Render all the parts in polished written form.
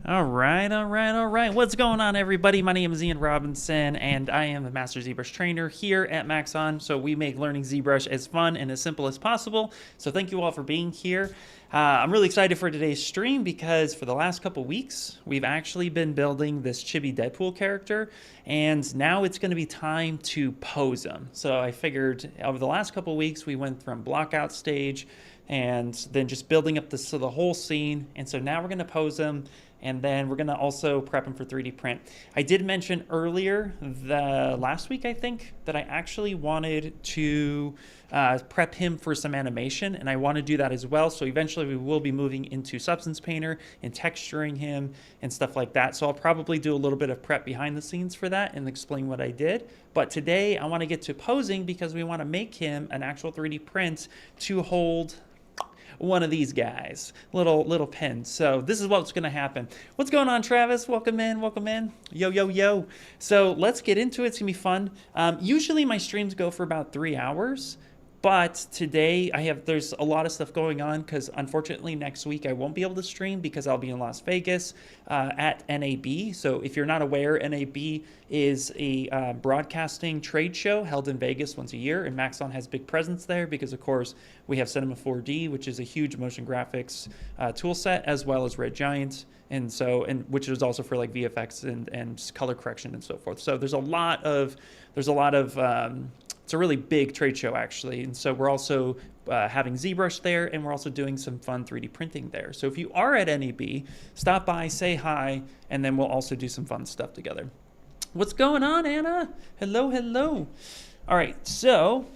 All right. What's going on, everybody? My name is Ian Robinson, and I am a Master ZBrush trainer here at Maxon. So we make learning ZBrush as fun and as simple as possible. So thank you all for being here. I'm really excited for today's stream because for the last couple weeks, we've actually been building this Chibi Deadpool character, and now it's going to be time to pose him. So I figured over the last couple weeks, we went from blockout stage and then just building up the whole scene. And so now we're going to pose him. And then we're going to also prep him for 3D print. I did mention earlier, last week, I think, that I actually wanted to prep him for some animation, and I want to do that as well. So eventually we will be moving into Substance Painter and texturing him and stuff like that. So I'll probably do a little bit of prep behind the scenes for that and explain what I did. But today I want to get to posing because we want to make him an actual 3D print to hold one of these guys, little pins. So this is what's going to happen. What's going on, Travis? Welcome in. Yo. So let's get into it. It's gonna be fun. Usually my streams go for about 3 hours, but today there's a lot of stuff going on because unfortunately next week I won't be able to stream because I'll be in Las Vegas at NAB. So if you're not aware, NAB is a broadcasting trade show held in Vegas once a year, and Maxon has big presence there because of course we have Cinema 4D, which is a huge motion graphics tool set, as well as Red Giant, and which is also for like VFX and color correction and so forth. So there's a lot of it's a really big trade show, actually. And so we're also having ZBrush there, and we're also doing some fun 3D printing there. So if you are at NAB, stop by, say hi, and then we'll also do some fun stuff together. What's going on, Anna? Hello. All right, so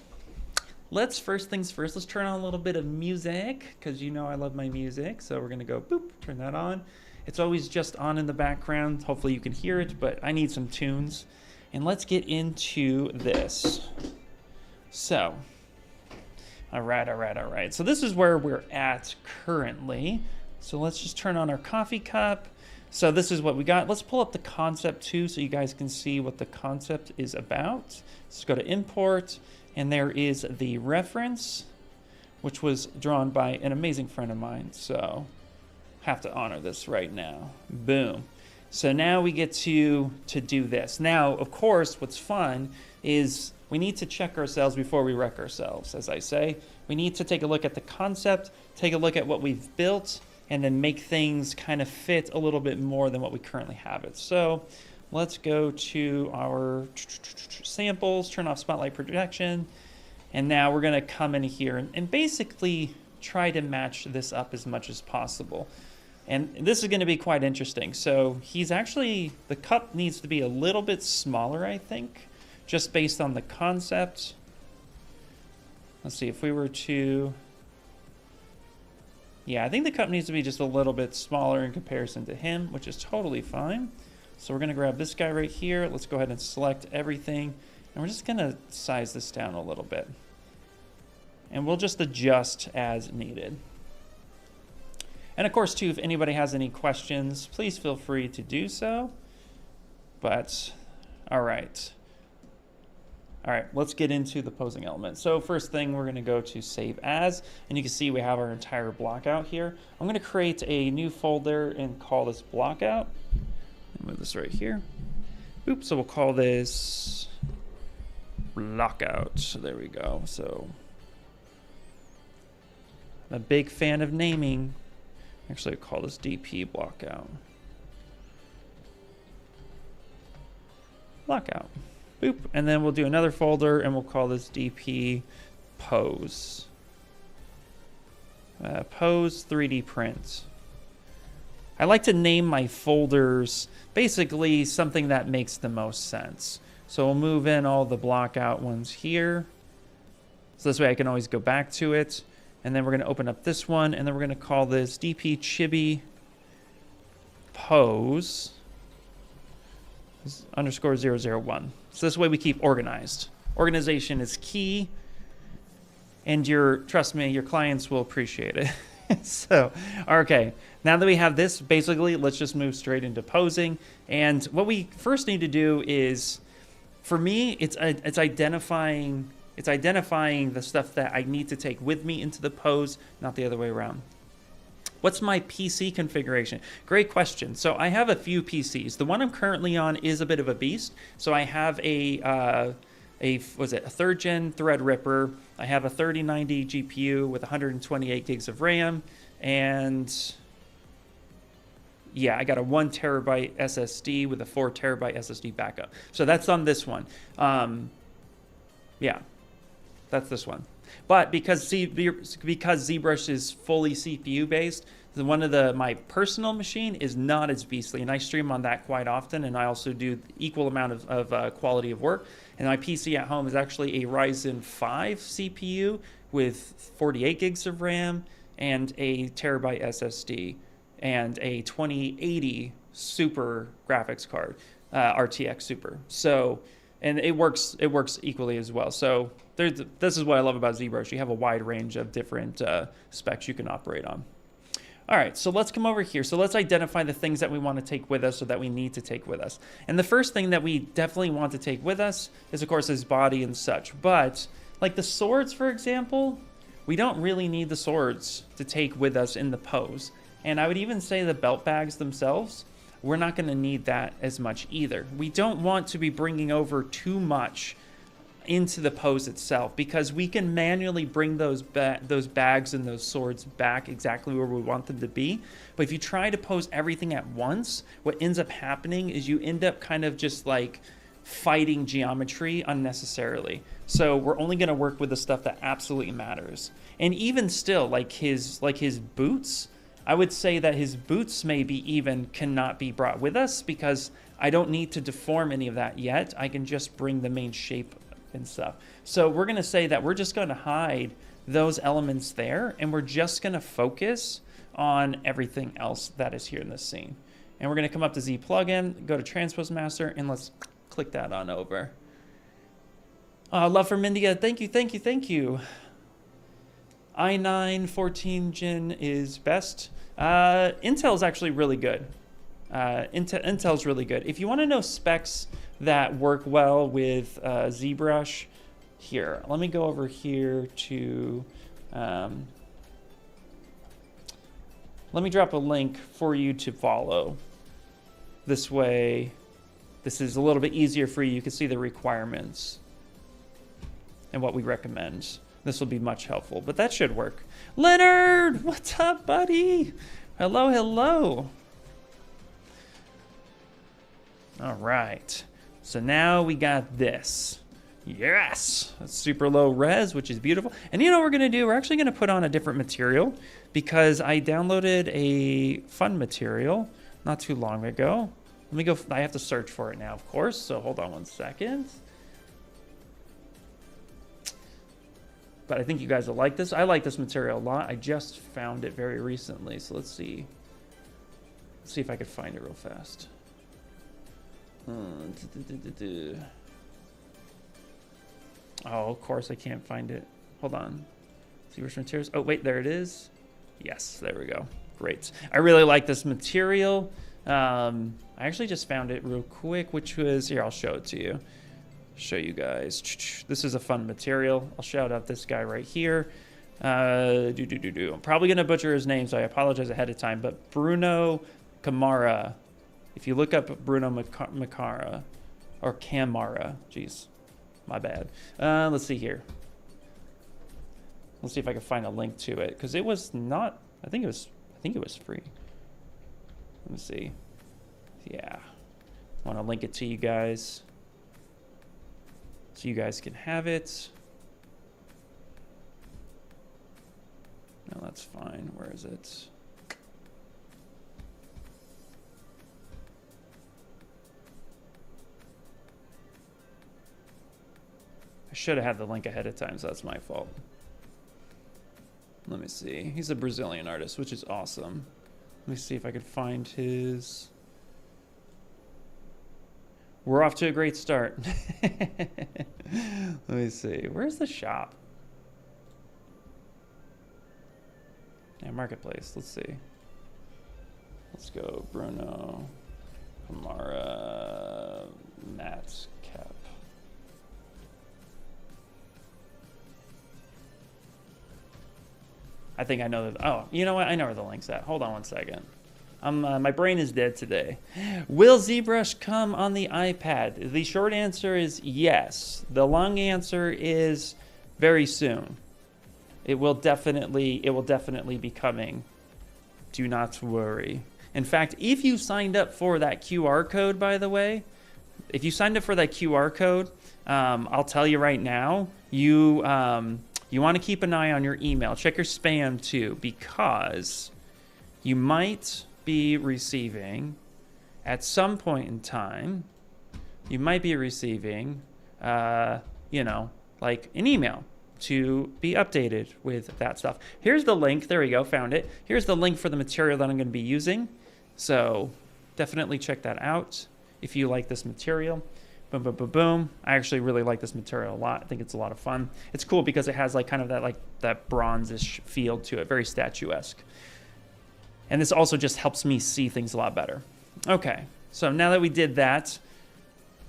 first things first, let's turn on a little bit of music, because you know I love my music. So we're going to go, boop, turn that on. It's always just on in the background. Hopefully you can hear it, but I need some tunes. And let's get into this. So, all right. So this is where we're at currently. So let's just turn on our coffee cup. So this is what we got. Let's pull up the concept too so you guys can see what the concept is about. Let's go to import, and there is the reference, which was drawn by an amazing friend of mine. So have to honor this right now. Boom. So now we get to do this. Now, of course, what's fun is we need to check ourselves before we wreck ourselves, as I say. We need to take a look at the concept, take a look at what we've built, and then make things kind of fit a little bit more than what we currently have it. So let's go to our samples, turn off spotlight projection, and now we're going to come in here and basically try to match this up as much as possible. And this is going to be quite interesting. So the cup needs to be a little bit smaller, I think, just based on the concept. Let's see, if we were to, yeah, I think the cup needs to be just a little bit smaller in comparison to him, which is totally fine. So we're going to grab this guy right here. Let's go ahead and select everything. And we're just going to size this down a little bit. And we'll just adjust as needed. And of course, too, if anybody has any questions, please feel free to do so. But, all right, let's get into the posing element. So first thing, we're going to go to Save As, and you can see we have our entire block out here. I'm going to create a new folder and call this block out. Move this right here. Oops, so we'll call this blockout. So there we go. So I'm a big fan of naming. Actually, I'll call this DP blockout. Blockout. Boop. And then we'll do another folder and we'll call this DP pose. Pose 3D print. I like to name my folders basically something that makes the most sense. So we'll move in all the blockout ones here. So this way I can always go back to it. And then we're going to open up this one, and then we're going to call this DP Chibi Pose _001. So this way we keep organized. Organization is key, and trust me, your clients will appreciate it. So, okay, now that we have this, basically, let's just move straight into posing. And what we first need to do is, for me, it's identifying the stuff that I need to take with me into the pose, not the other way around. What's my PC configuration? Great question. So I have a few PCs. The one I'm currently on is a bit of a beast. So I have a 3rd gen Threadripper. I have a 3090 GPU with 128 gigs of RAM, and yeah, I got a 1 terabyte SSD with a 4 terabyte SSD backup. So that's on this one. Yeah, that's this one. But because ZBrush is fully CPU based, my personal machine is not as beastly, and I stream on that quite often, and I also do equal amount of quality of work. And my PC at home is actually a Ryzen 5 CPU with 48 gigs of RAM and a terabyte SSD and a 2080 Super graphics card, RTX Super. So, and it works equally as well. So this is what I love about ZBrush. You have a wide range of different specs you can operate on. All right, so let's come over here. So let's identify the things that we want to take with us or that we need to take with us. And the first thing that we definitely want to take with us is, of course, his body and such. But like the swords, for example, we don't really need the swords to take with us in the pose. And I would even say the belt bags themselves, we're not going to need that as much either. We don't want to be bringing over too much into the pose itself, because we can manually bring those bags and those swords back exactly where we want them to be. But if you try to pose everything at once, what ends up happening is you end up kind of just like fighting geometry unnecessarily. So we're only going to work with the stuff that absolutely matters. And even still, like his boots, I would say that his boots maybe even cannot be brought with us, because I don't need to deform any of that yet. I can just bring the main shape and stuff. So we're going to say that we're just going to hide those elements there, and we're just going to focus on everything else that is here in this scene. And we're going to come up to Z plugin, go to Transpose Master, and let's click that on over. Love from India. Thank you, thank you, thank you. i9 14 gen is best. Intel is actually really good. Intel's really good. If you want to know specs that work well with ZBrush, here, let me go over here to, let me drop a link for you to follow. This way, this is a little bit easier for you. You can see the requirements and what we recommend. This will be much helpful, but that should work. Leonard, what's up, buddy? Hello, hello. All right, so now we got this. Yes, that's super low res, which is beautiful. And you know what we're gonna do? We're actually gonna put on a different material, because I downloaded a fun material not too long ago. Let me go, I have to search for it now, of course, so hold on one second. But I think you guys will like this. I like this material a lot. I just found it very recently, so let's see. Let's see if I could find it real fast. Oh, of course I can't find it. Hold on. ZBrush materials. Oh, wait, there it is. Yes, there we go. Great. I really like this material. I actually just found it real quick, which was, here, I'll show it to you. Show you guys. This is a fun material. I'll shout out this guy right here. I'm probably going to butcher his name, so I apologize ahead of time, but Bruno Câmara. If you look up Bruno Câmara, or Câmara, jeez, my bad. Let's see here. Let's see if I can find a link to it, because it was not, I think it was free. Let me see. Yeah. I want to link it to you guys, so you guys can have it. No, that's fine. Where is it? I should have had the link ahead of time, so that's my fault. Let me see. He's a Brazilian artist, which is awesome. Let me see if I could find his... We're off to a great start. Let me see. Where's the shop? Yeah, Marketplace. Let's see. Let's go. Bruno Câmara Matt Cap. I think I know that. Oh, you know what? I know where the link's at. Hold on one second. My brain is dead today. Will ZBrush come on the iPad? The short answer is yes. The long answer is very soon. It will definitely be coming. Do not worry. In fact, if you signed up for that QR code, by the way, if you signed up for that QR code, I'll tell you right now, you want to keep an eye on your email. Check your spam too, because you might be receiving, at some point in time, you might be receiving, you know, like an email to be updated with that stuff. Here's the link. There we go. Found it. Here's the link for the material that I'm going to be using. So definitely check that out if you like this material. Boom, boom, boom, boom. I actually really like this material a lot. I think it's a lot of fun. It's cool because it has like kind of that bronzish feel to it, very statuesque. And this also just helps me see things a lot better. Okay, so now that we did that,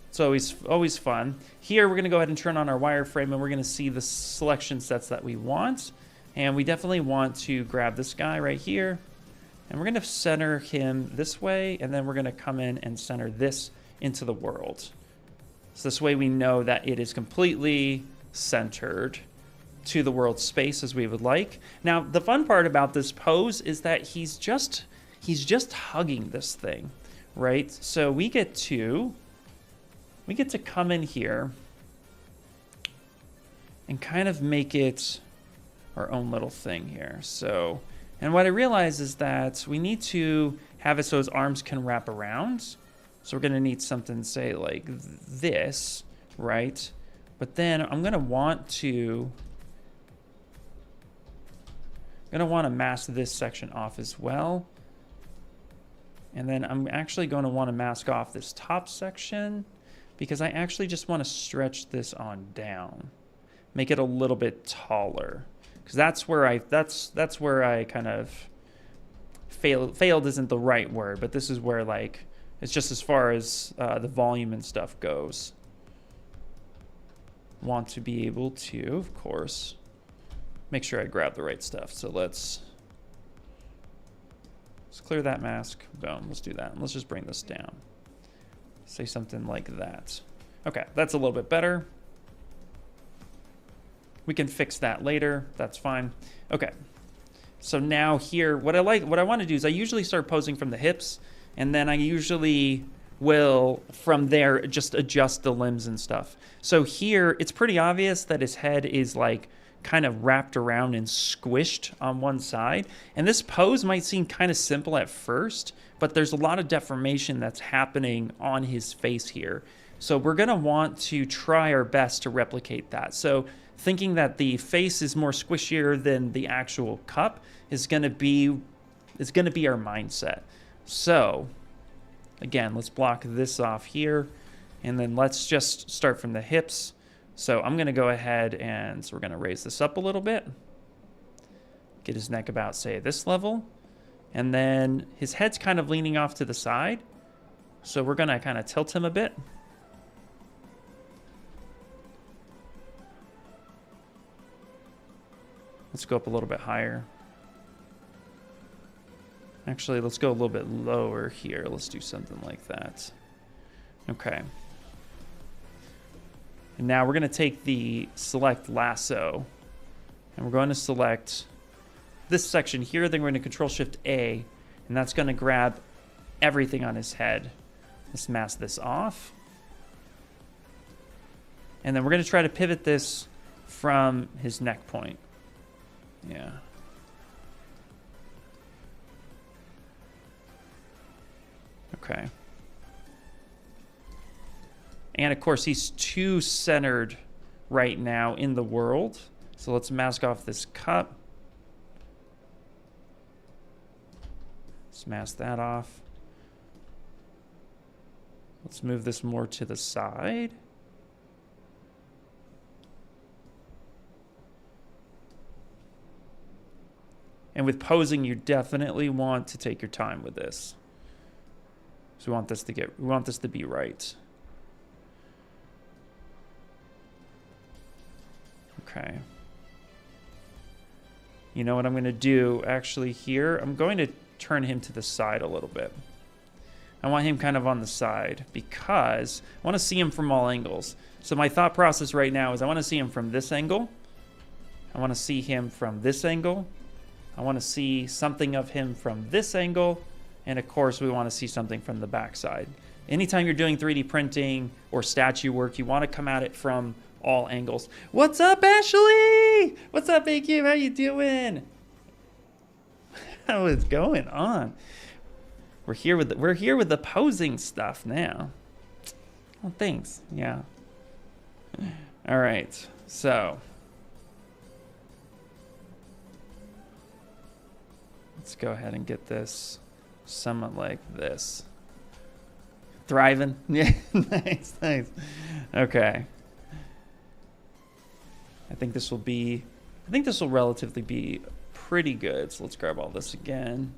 it's always fun. Here we're gonna go ahead and turn on our wireframe and we're gonna see the selection sets that we want. And we definitely want to grab this guy right here. And we're gonna center him this way, and then we're gonna come in and center this into the world. So this way we know that it is completely centered to the world space as we would like. Now, the fun part about this pose is that he's just hugging this thing, right? So we get to come in here and kind of make it our own little thing here. So, and what I realize is that we need to have it so his arms can wrap around. So we're gonna need something, say like this, right? But then I'm gonna want to mask this section off as well. And then I'm actually going to want to mask off this top section because I actually just want to stretch this on down, make it a little bit taller, because that's where I kind of failed isn't the right word, but this is where like it's just as far as the volume and stuff goes. Want to be able to, of course, make sure I grab the right stuff. So let's clear that mask. Boom, let's do that. And let's just bring this down. Say something like that. Okay, that's a little bit better. We can fix that later. That's fine. Okay. So now here, what I want to do is I usually start posing from the hips, and then I usually will from there just adjust the limbs and stuff. So here, it's pretty obvious that his head is like kind of wrapped around and squished on one side. And this pose might seem kind of simple at first, but there's a lot of deformation that's happening on his face here. So we're gonna want to try our best to replicate that. So thinking that the face is more squishier than the actual cup is gonna be our mindset. So again, let's block this off here, and then let's just start from the hips. So I'm going to go ahead and we're going to raise this up a little bit. Get his neck about, say, this level. And then his head's kind of leaning off to the side. So we're going to kind of tilt him a bit. Let's go up a little bit higher. Actually, let's go a little bit lower here. Let's do something like that. Okay. And now we're going to take the select lasso, and we're going to select this section here. Then we're going to Control-Shift-A, and that's going to grab everything on his head. Let's mask this off. And then we're going to try to pivot this from his neck point. Yeah. Okay. And of course, he's too centered right now in the world. So let's mask off this cup. Let's mask that off. Let's move this more to the side. And with posing, you definitely want to take your time with this. So we want this to be right. Okay. You know what I'm going to do actually here? I'm going to turn him to the side a little bit. I want him kind of on the side because I want to see him from all angles. So my thought process right now is I want to see him from this angle. I want to see him from this angle. I want to see something of him from this angle. And of course, we want to see something from the backside. Anytime you're doing 3D printing or statue work, you want to come at it from all angles. What's up, Ashley? What's up, AQ? How you doing? How is going on? We're here with the posing stuff now. Oh, thanks. Yeah. All right. So let's go ahead and get this somewhat like this. Thriving. Yeah. Nice. Nice. Okay. I think this will relatively be pretty good. So let's grab all this again.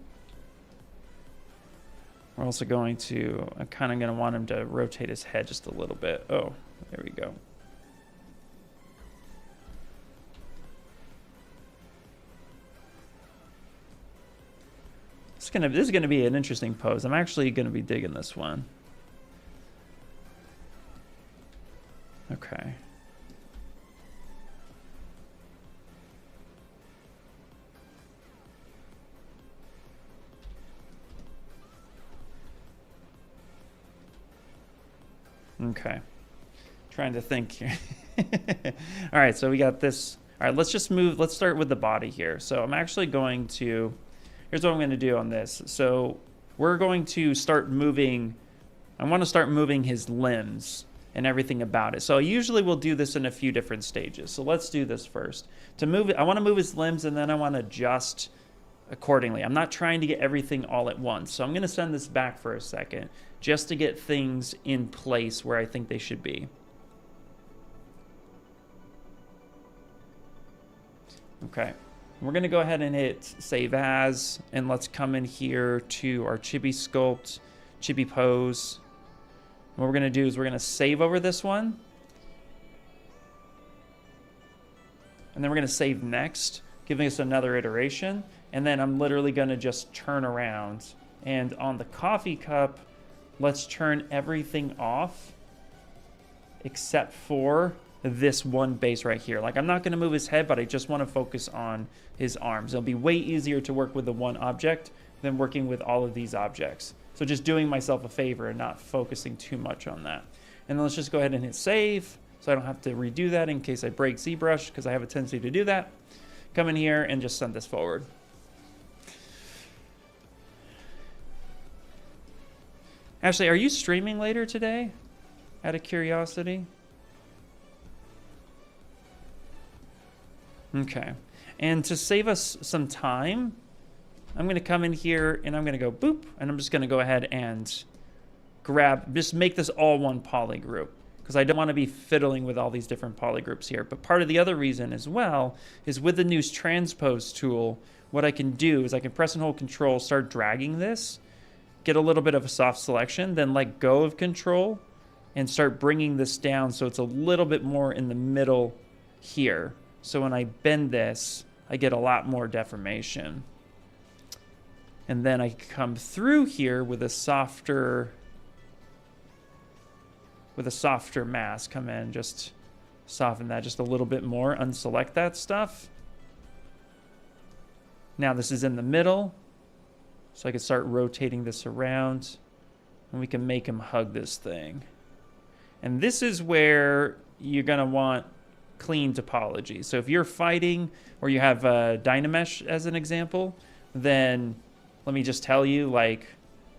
We're also going to, I'm kind of going to want him to rotate his head just a little bit. Oh, there we go. This is going to be an interesting pose. I'm actually going to be digging this one. Okay. Okay. Trying to think here. All right, so we got this. All right, let's just move. Let's start with the body here. So I'm actually going to, here's what I'm going to do on this. So we're going to start moving. I want to start moving his limbs and everything about it. So I usually will do this in a few different stages. So let's do this first. To move it, I want to move his limbs and then I want to adjust accordingly. I'm not trying to get everything all at once. So I'm going to send this back for a second just to get things in place where I think they should be. Okay. We're going to go ahead and hit save as, and let's come in here to our Chibi sculpt, Chibi pose. What we're going to do is we're going to save over this one. And then we're going to save next, giving us another iteration. And then I'm literally going to just turn around. And on the coffee cup, let's turn everything off except for this one base right here. Like, I'm not going to move his head, but I just want to focus on his arms. It'll be way easier to work with the one object than working with all of these objects. So just doing myself a favor and not focusing too much on that. And then let's just go ahead and hit save so I don't have to redo that in case I break ZBrush, because I have a tendency to do that. Come in here and just send this forward. Ashley, are you streaming later today? Out of curiosity. Okay. And to save us some time, I'm going to come in here and I'm going to go boop, and I'm just going to go ahead and just make this all one poly group, because I don't want to be fiddling with all these different poly groups here. But part of the other reason as well is with the new Transpose tool, what I can do is I can press and hold Control, start dragging this, get a little bit of a soft selection, then let go of Control and start bringing this down so it's a little bit more in the middle here. So when I bend this, I get a lot more deformation. And then I come through here with a softer mask. Come in, just soften that just a little bit more, unselect that stuff. Now this is in the middle, so I can start rotating this around, and we can make him hug this thing. And this is where you're gonna want clean topology. So if you're fighting, or you have DynaMesh as an example, then let me just tell you, like,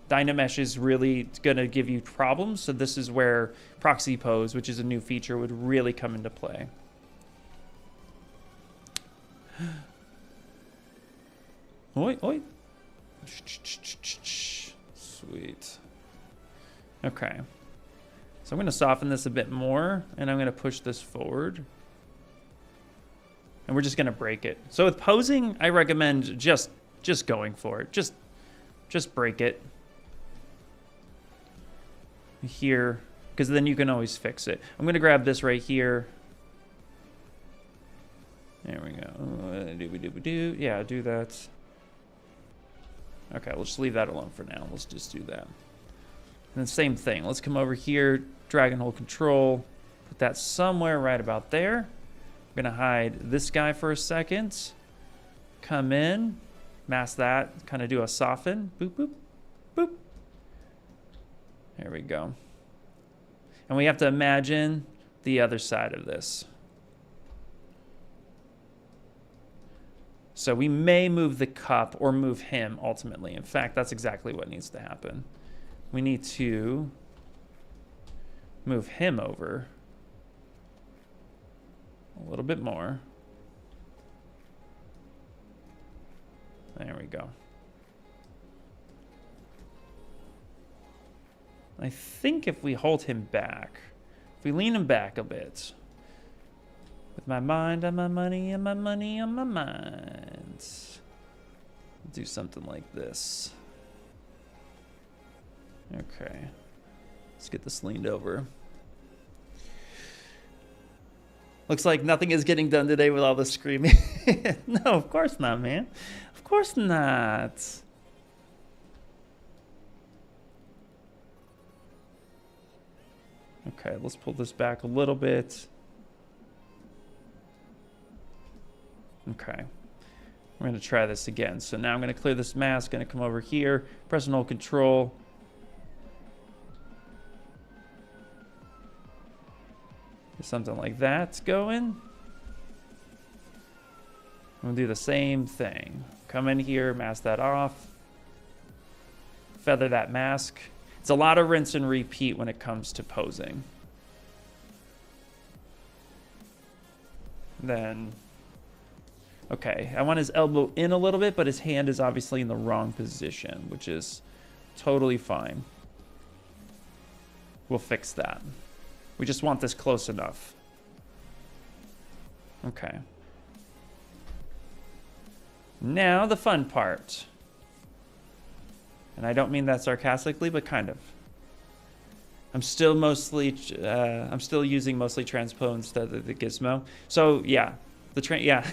DynaMesh is really going to give you problems. So this is where Proxy Pose, which is a new feature, would really come into play. Oi, oi. Sweet. Okay. So I'm going to soften this a bit more, and I'm going to push this forward. And we're just going to break it. So with posing, I recommend just going for it. Just break it here, because then you can always fix it. I'm going to grab this right here There we go. Yeah, do that. Okay, we'll just leave that alone for now. Let's just do that. And then same thing. Let's come over here, drag and hold control, put that somewhere right about there. We're gonna hide this guy for a second. Come in, mask that, kind of do a soften. Boop, boop, boop. There we go. And we have to imagine the other side of this. So we may move the cup or move him ultimately. In fact, that's exactly what needs to happen. We need to move him over a little bit more. There we go. I think if we hold him back, if we lean him back a bit, with my mind on my money and my money on my mind, do something like this. Okay, let's get this leaned over. Looks like nothing is getting done today with all the screaming. No, of course not, man. Of course not. Okay, let's pull this back a little bit. Okay, we're going to try this again. So now I'm going to clear this mask, going to come over here, press and hold control. Something like that's going. I'm going to do the same thing. Come in here, mask that off. Feather that mask. It's a lot of rinse and repeat when it comes to posing. Then, okay, I want his elbow in a little bit, but his hand is obviously in the wrong position, which is totally fine. We'll fix that. We just want this close enough. Okay. Now the fun part. And I don't mean that sarcastically, but kind of. I'm still using mostly Transpose the gizmo. So yeah, yeah.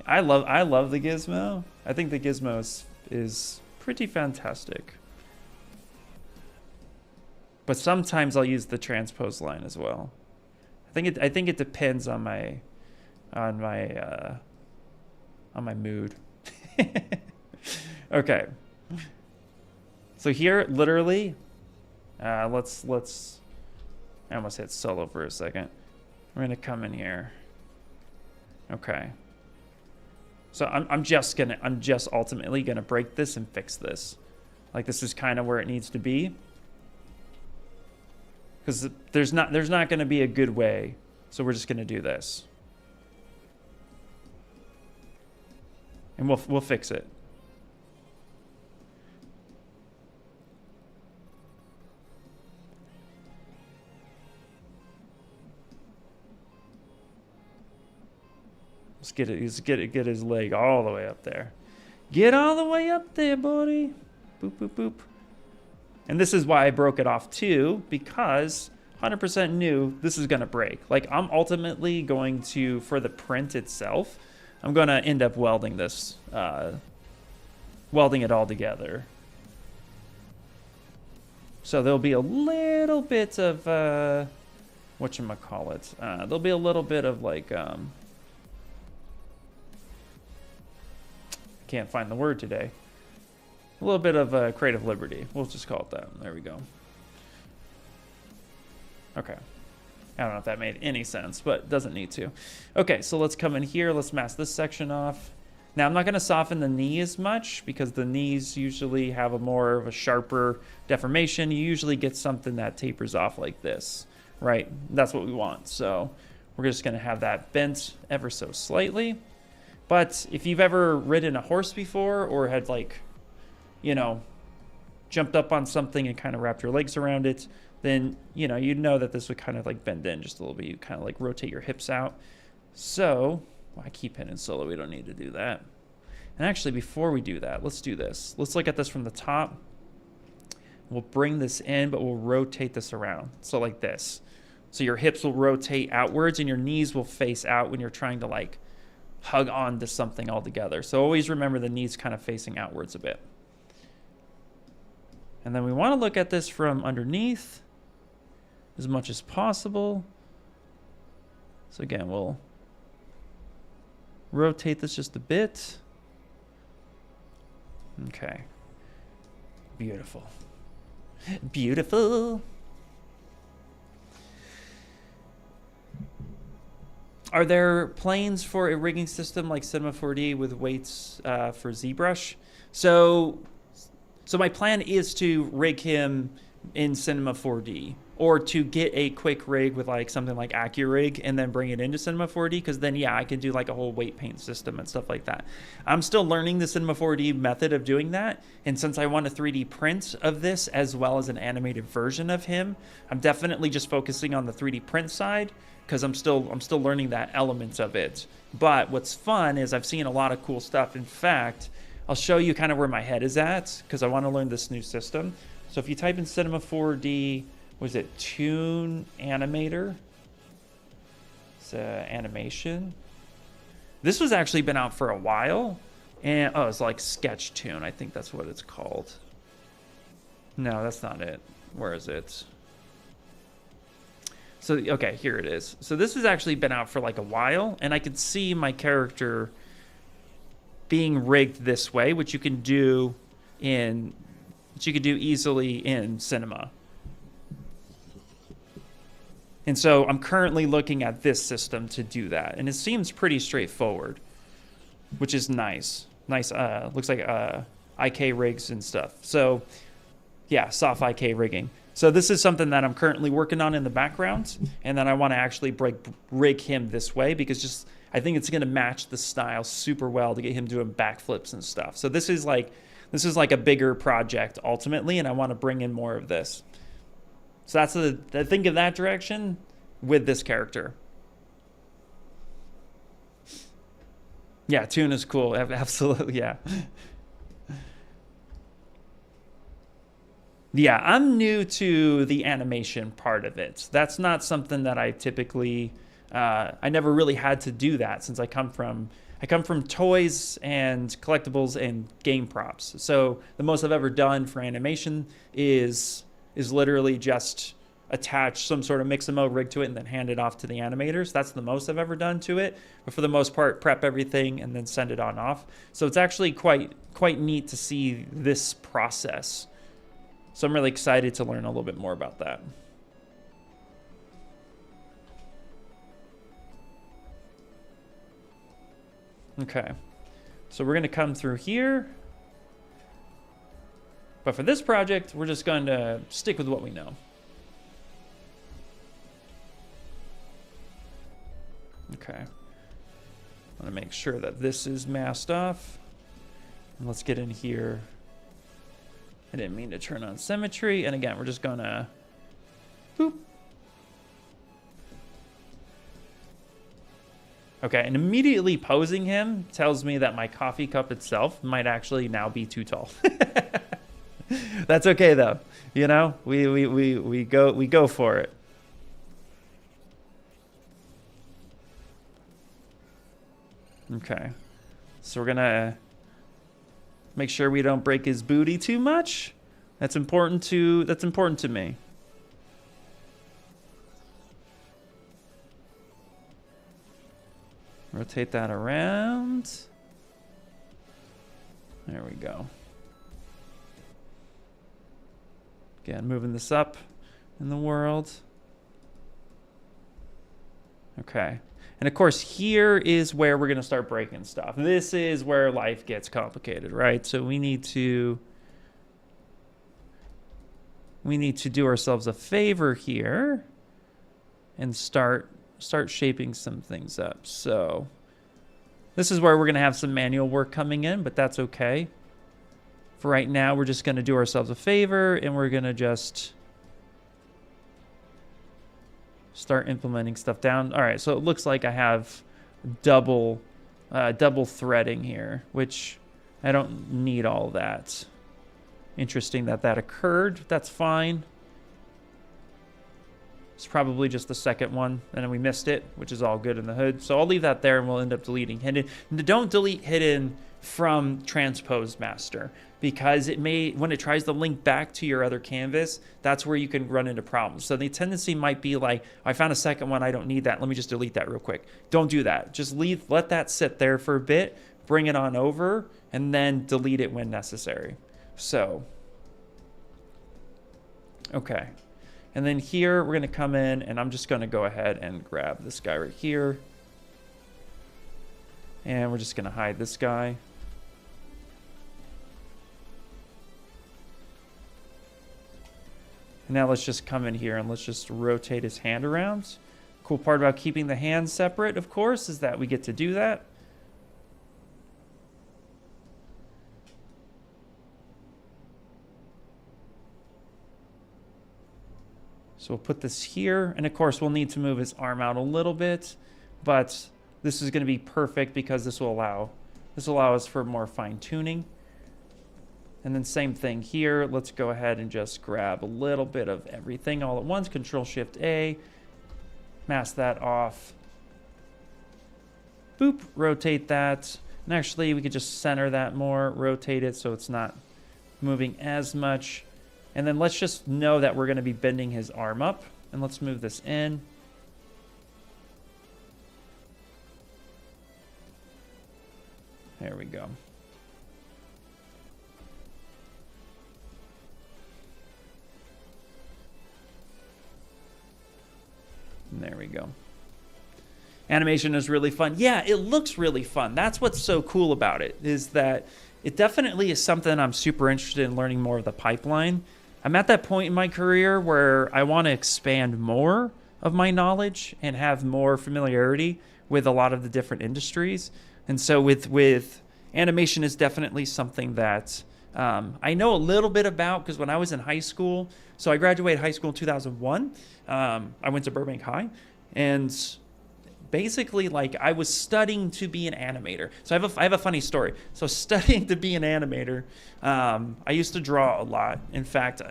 I love the gizmo. I think the gizmo is pretty fantastic. But sometimes I'll use the transpose line as well. I think it depends on my mood. Okay. So here, literally, let's. I almost hit solo for a second. We're gonna come in here. Okay. So I'm just ultimately gonna break this and fix this. Like this is kind of where it needs to be. Because there's not going to be a good way, so we're just going to do this, and we'll fix it. Let's get his leg all the way up there. Get all the way up there, buddy. Boop boop boop. And this is why I broke it off too, because 100% knew this is gonna break. Like I'm ultimately going to, for the print itself, I'm gonna end up welding this, welding it all together. So there'll be a little bit of, whatchamacallit, there'll be a little bit of like, I can't find the word today. A little bit of creative liberty. We'll just call it that. There we go. Okay. I don't know if that made any sense, but doesn't need to. Okay, so let's come in here. Let's mask this section off. Now, I'm not going to soften the knee as much because the knees usually have a more of a sharper deformation. You usually get something that tapers off like this, right? That's what we want. So we're just going to have that bent ever so slightly. But if you've ever ridden a horse before or had like, you know, jumped up on something and kind of wrapped your legs around it, then, you know, you'd know that this would kind of like bend in just a little bit. You kind of like rotate your hips out. So, well, I keep hitting solo. We don't need to do that. And actually, before we do that, let's do this. Let's look at this from the top. We'll bring this in, but we'll rotate this around. So like this. So your hips will rotate outwards and your knees will face out when you're trying to like hug on to something altogether. So always remember the knees kind of facing outwards a bit. And then we want to look at this from underneath as much as possible. So again, we'll rotate this just a bit. Okay. Beautiful. Beautiful. Are there planes for a rigging system like Cinema 4D with weights for ZBrush? So my plan is to rig him in Cinema 4D, or to get a quick rig with like something like AccuRig and then bring it into Cinema 4D, because then yeah, I can do like a whole weight paint system and stuff like that. I'm still learning the Cinema 4D method of doing that, and since I want a 3D print of this as well as an animated version of him, I'm definitely just focusing on the 3D print side, because I'm still learning that element of it. But what's fun is I've seen a lot of cool stuff. In fact, I'll show you kind of where my head is at, because I want to learn this new system. So if you type in Cinema 4D, was it Toon Animator? It's animation. This was actually been out for a while, and oh, it's like Sketch Toon. I think that's what it's called. No, that's not it. Where is it? So okay, here it is. So this has actually been out for like a while, and I could see my character being rigged this way, which you can do easily in Cinema. And so I'm currently looking at this system to do that, and it seems pretty straightforward, which is nice. Nice, looks like IK rigs and stuff. So yeah, soft IK rigging. So this is something that I'm currently working on in the background, and then I want to actually rig him this way, because I think it's going to match the style super well to get him doing backflips and stuff. So this is like a bigger project ultimately, and I want to bring in more of this. So that's think of that direction with this character. Yeah, Toon is cool. Absolutely, yeah. Yeah, I'm new to the animation part of it. That's not something that I typically, I never really had to do that, since I come from toys and collectibles and game props. So the most I've ever done for animation is literally just attach some sort of mix and mode rig to it and then hand it off to the animators. That's the most I've ever done to it. But for the most part, prep everything and then send it on off. So it's actually quite neat to see this process. So I'm really excited to learn a little bit more about that. Okay, so we're going to come through here. But for this project, we're just going to stick with what we know. Okay. I want to make sure that this is masked off. And let's get in here. I didn't mean to turn on symmetry. And again, we're just going to boop. Okay, and immediately posing him tells me that my coffee cup itself might actually now be too tall. That's okay though, you know. We go for it. Okay, so we're gonna make sure we don't break his booty too much. That's important to me. Rotate that around. There we go. Again, moving this up in the world. Okay. And of course, here is where we're going to start breaking stuff. This is where life gets complicated, right? So we need to do ourselves a favor here and start shaping some things up. So this is where we're going to have some manual work coming in, but that's okay. For right now, we're just going to do ourselves a favor, and we're going to just start implementing stuff down. All right, so it looks like I have double threading here, which I don't need all that. Interesting that occurred. That's fine. It's probably just the second one, and then we missed it, which is all good in the hood. So I'll leave that there, and we'll end up deleting hidden. Don't delete hidden from Transpose Master, because it may, when it tries to link back to your other canvas, that's where you can run into problems. So the tendency might be like, I found a second one, I don't need that, let me just delete that real quick. Don't do that. Just let that sit there for a bit, bring it on over, and then delete it when necessary. So, okay. And then here, we're gonna come in, and I'm just gonna go ahead and grab this guy right here. And we're just gonna hide this guy. And now let's just come in here and let's just rotate his hand around. Cool part about keeping the hands separate, of course, is that we get to do that. So we'll put this here, and of course we'll need to move his arm out a little bit, but this is going to be perfect because this will allow us for more fine tuning. And then same thing here. Let's go ahead and just grab a little bit of everything all at once. Control-Shift-A, mask that off. Boop, rotate that. And actually, we could just center that more, rotate it so it's not moving as much. And then let's just know that we're going to be bending his arm up. And let's move this in. There we go. And there we go. Animation is really fun. Yeah, it looks really fun. That's what's so cool about it, is that it definitely is something I'm super interested in learning more of the pipeline. I'm at that point in my career where I want to expand more of my knowledge and have more familiarity with a lot of the different industries. And so with animation is definitely something that I know a little bit about, because when I was in high school, so I graduated high school in 2001. I went to Burbank High, and basically, like, I was studying to be an animator. So I have a funny story. So studying to be an animator, I used to draw a lot. In fact,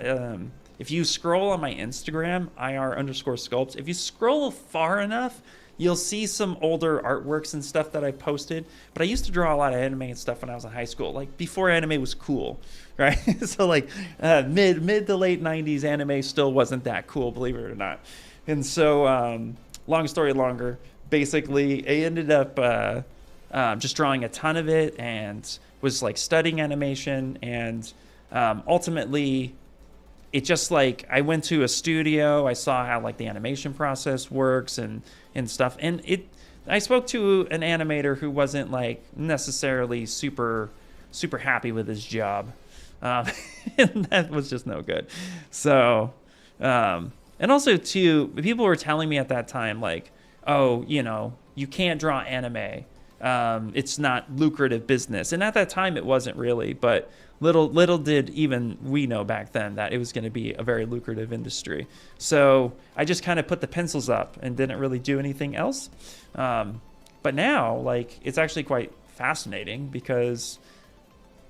if you scroll on my Instagram, IR_sculpts, if you scroll far enough, you'll see some older artworks and stuff that I posted. But I used to draw a lot of anime and stuff when I was in high school, like before anime was cool, right? So like mid to late 90s, anime still wasn't that cool, believe it or not. And so long story longer, basically I ended up just drawing a ton of it and was like studying animation, and ultimately it just, like, I went to a studio, I saw how like the animation process works and stuff, and I spoke to an animator who wasn't like necessarily super happy with his job, and that was just no good. So and also too, people were telling me at that time, like, oh, you know, you can't draw anime, it's not lucrative business. And at that time it wasn't really, but little did even we know back then that it was going to be a very lucrative industry. So I just kind of put the pencils up and didn't really do anything else. But now, like, it's actually quite fascinating because,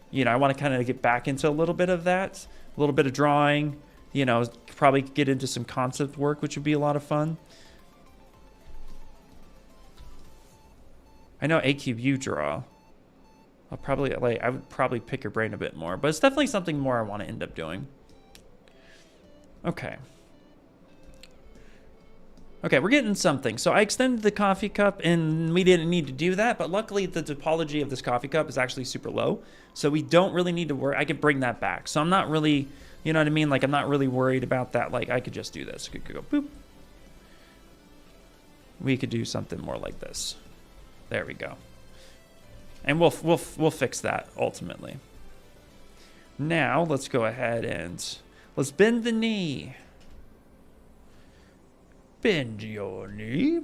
you know, I want to kind of get back into a little bit of that, a little bit of drawing, you know, probably get into some concept work, which would be a lot of fun. I know A-Cube, you draw. I would probably pick your brain a bit more, but it's definitely something more I want to end up doing. Okay. Okay, we're getting something. So I extended the coffee cup, and we didn't need to do that, but luckily the topology of this coffee cup is actually super low, so we don't really need to worry. I could bring that back. So I'm not really, you know what I mean? Like, I'm not really worried about that. Like, I could just do this. Could go boop. We could do something more like this. There we go. And we'll fix that ultimately. Now let's go ahead and let's bend the knee. Bend your knee.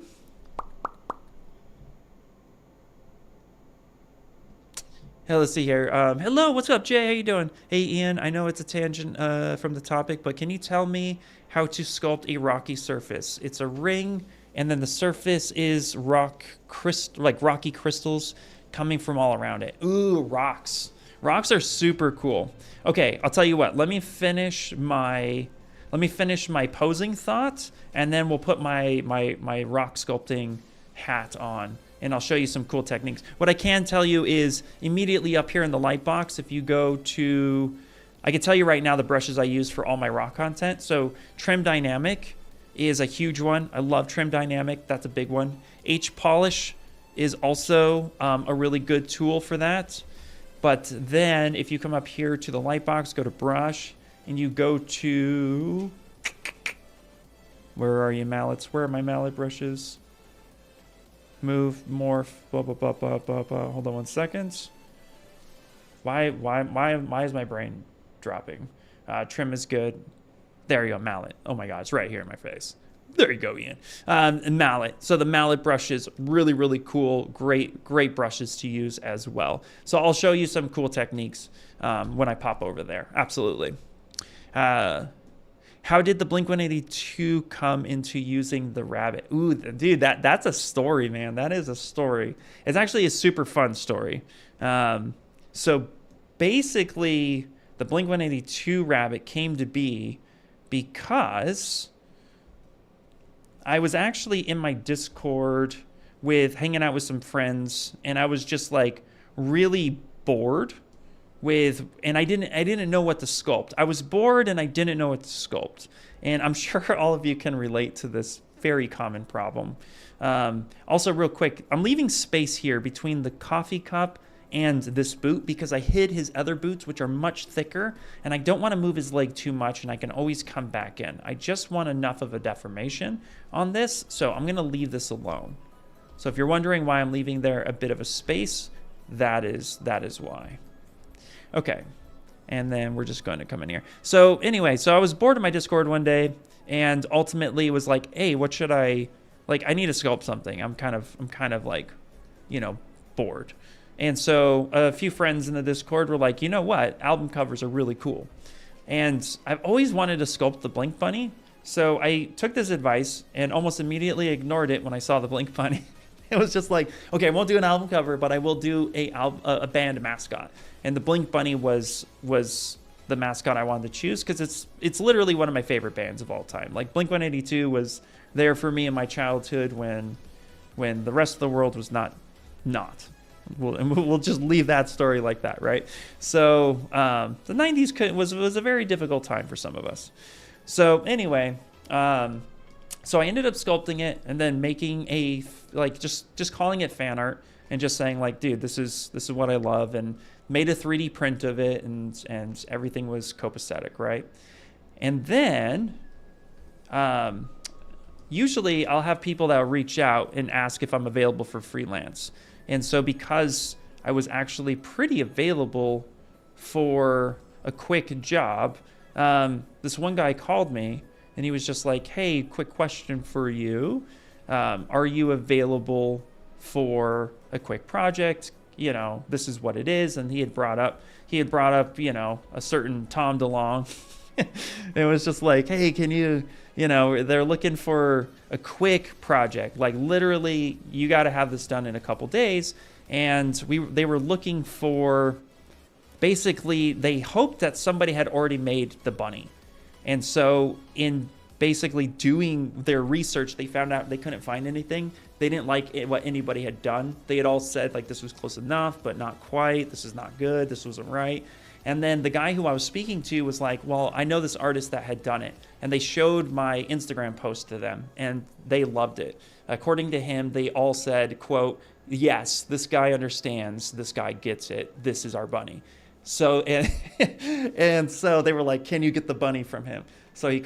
Hey, let's see here. Hello, what's up, Jay? How you doing? Hey, Ian. I know it's a tangent from the topic, but can you tell me how to sculpt a rocky surface? It's a ring, and then the surface is rocky crystals coming from all around it. Ooh, rocks. Rocks are super cool. Okay, I'll tell you what. Let me finish my let me finish my posing thought, and then we'll put my rock sculpting hat on, and I'll show you some cool techniques. What I can tell you is immediately up here in the light box, if you go to, I can tell you right now the brushes I use for all my rock content. So Trim Dynamic is a huge one. I love Trim Dynamic. That's a big one. H Polish is also a really good tool for that. But then if you come up here to the light box, go to brush, and you go to, where are you, mallets? Where are my mallet brushes? Move, morph, blah, blah, blah, blah, blah, blah. Hold on 1 second. Why is my brain dropping? Trim is good. There you go, mallet. Oh my God, it's right here in my face. There you go, Ian. And mallet. So the mallet brushes, really, really cool. Great brushes to use as well. So I'll show you some cool techniques when I pop over there. Absolutely. How did the Blink-182 come into using the rabbit? Ooh, dude, that's a story, man. That is a story. It's actually a super fun story. So basically, the Blink-182 rabbit came to be because I was actually in my Discord hanging out with some friends, and I was just like really bored and I didn't know what to sculpt. I was bored and I didn't know what to sculpt. And I'm sure all of you can relate to this very common problem. Also, real quick, I'm leaving space here between the coffee cup and this boot because I hid his other boots, which are much thicker, and I don't want to move his leg too much, and I can always come back in. I just want enough of a deformation on this, so I'm going to leave this alone. So if you're wondering why I'm leaving there a bit of a space, that is why. Okay, and then we're just going to come in here. So anyway, so I was bored in my Discord one day, and ultimately it was like, hey, what should I, like, I need to sculpt something. I'm kind of like, you know, bored. And so a few friends in the Discord were like, you know what, album covers are really cool. And I've always wanted to sculpt the Blink Bunny. So I took this advice and almost immediately ignored it when I saw the Blink Bunny. It was just like, okay, I won't do an album cover, but I will do a band mascot. And the Blink Bunny was the mascot I wanted to choose because it's literally one of my favorite bands of all time. Like Blink-182 was there for me in my childhood when the rest of the world was not. We'll just leave that story like that, right? So the 90s was a very difficult time for some of us. So anyway, so I ended up sculpting it and then making just calling it fan art and just saying like, dude, this is what I love, and made a 3D print of it, and everything was copacetic, right? And then usually I'll have people that will reach out and ask if I'm available for freelance. And so because I was actually pretty available for a quick job, this one guy called me and he was just like, hey, quick question for you. Are you available for a quick project? You know, this is what it is. And he had brought up, you know, a certain Tom DeLonge. It was just like, hey, can you know, they're looking for a quick project. Like literally, you got to have this done in a couple days. And they were looking for, basically, they hoped that somebody had already made the bunny. And so in basically doing their research, they found out they couldn't find anything. They didn't like what anybody had done. They had all said like, this was close enough, but not quite. This is not good. This wasn't right. And then the guy who I was speaking to was like, well, I know this artist that had done it. And they showed my Instagram post to them, and they loved it. According to him, they all said, quote, yes, this guy understands. This guy gets it. This is our bunny. So, and so they were like, can you get the bunny from him? So they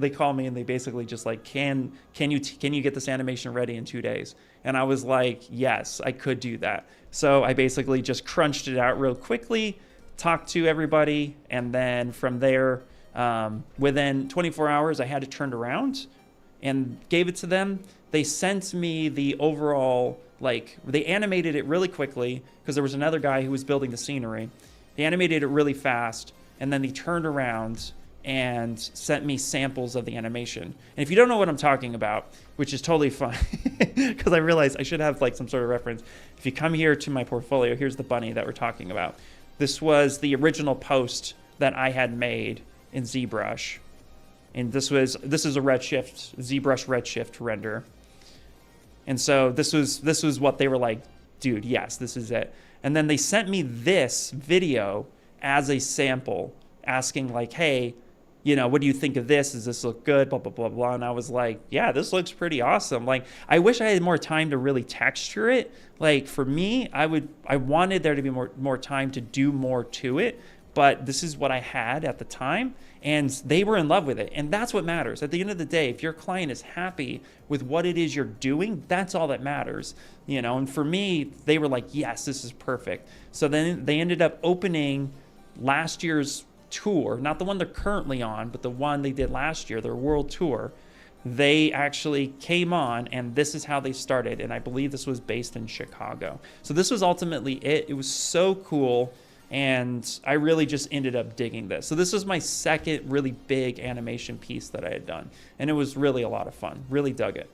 call me and they basically just like, can you get this animation ready in 2 days? And I was like, yes, I could do that. So I basically just crunched it out real quickly, talked to everybody, and then from there, within 24 hours, I had it turned around and gave it to them. They sent me the overall, like, they animated it really quickly because there was another guy who was building the scenery. They animated it really fast, and then they turned around and sent me samples of the animation. And if you don't know what I'm talking about, which is totally fine, because I realized I should have like some sort of reference. If you come here to my portfolio, here's the bunny that we're talking about. This was the original post that I had made in ZBrush. And this is a Redshift, ZBrush Redshift render. And so this was what they were like, dude, yes, this is it. And then they sent me this video as a sample, asking like, hey, you know, what do you think of this? Does this look good? Blah, blah, blah, blah. And I was like, yeah, this looks pretty awesome. Like, I wish I had more time to really texture it. Like, for me, I wanted there to be more time to do more to it. But this is what I had at the time. And they were in love with it. And that's what matters. At the end of the day, if your client is happy with what it is you're doing, that's all that matters. You know, and for me, they were like, yes, this is perfect. So then they ended up opening last year's tour, not the one they're currently on, but the one they did last year, their world tour. They actually came on, and this is how they started. And I believe this was based in Chicago. So this was ultimately it. It was so cool. And I really just ended up digging this. So this was my second really big animation piece that I had done. And it was really a lot of fun. Really dug it.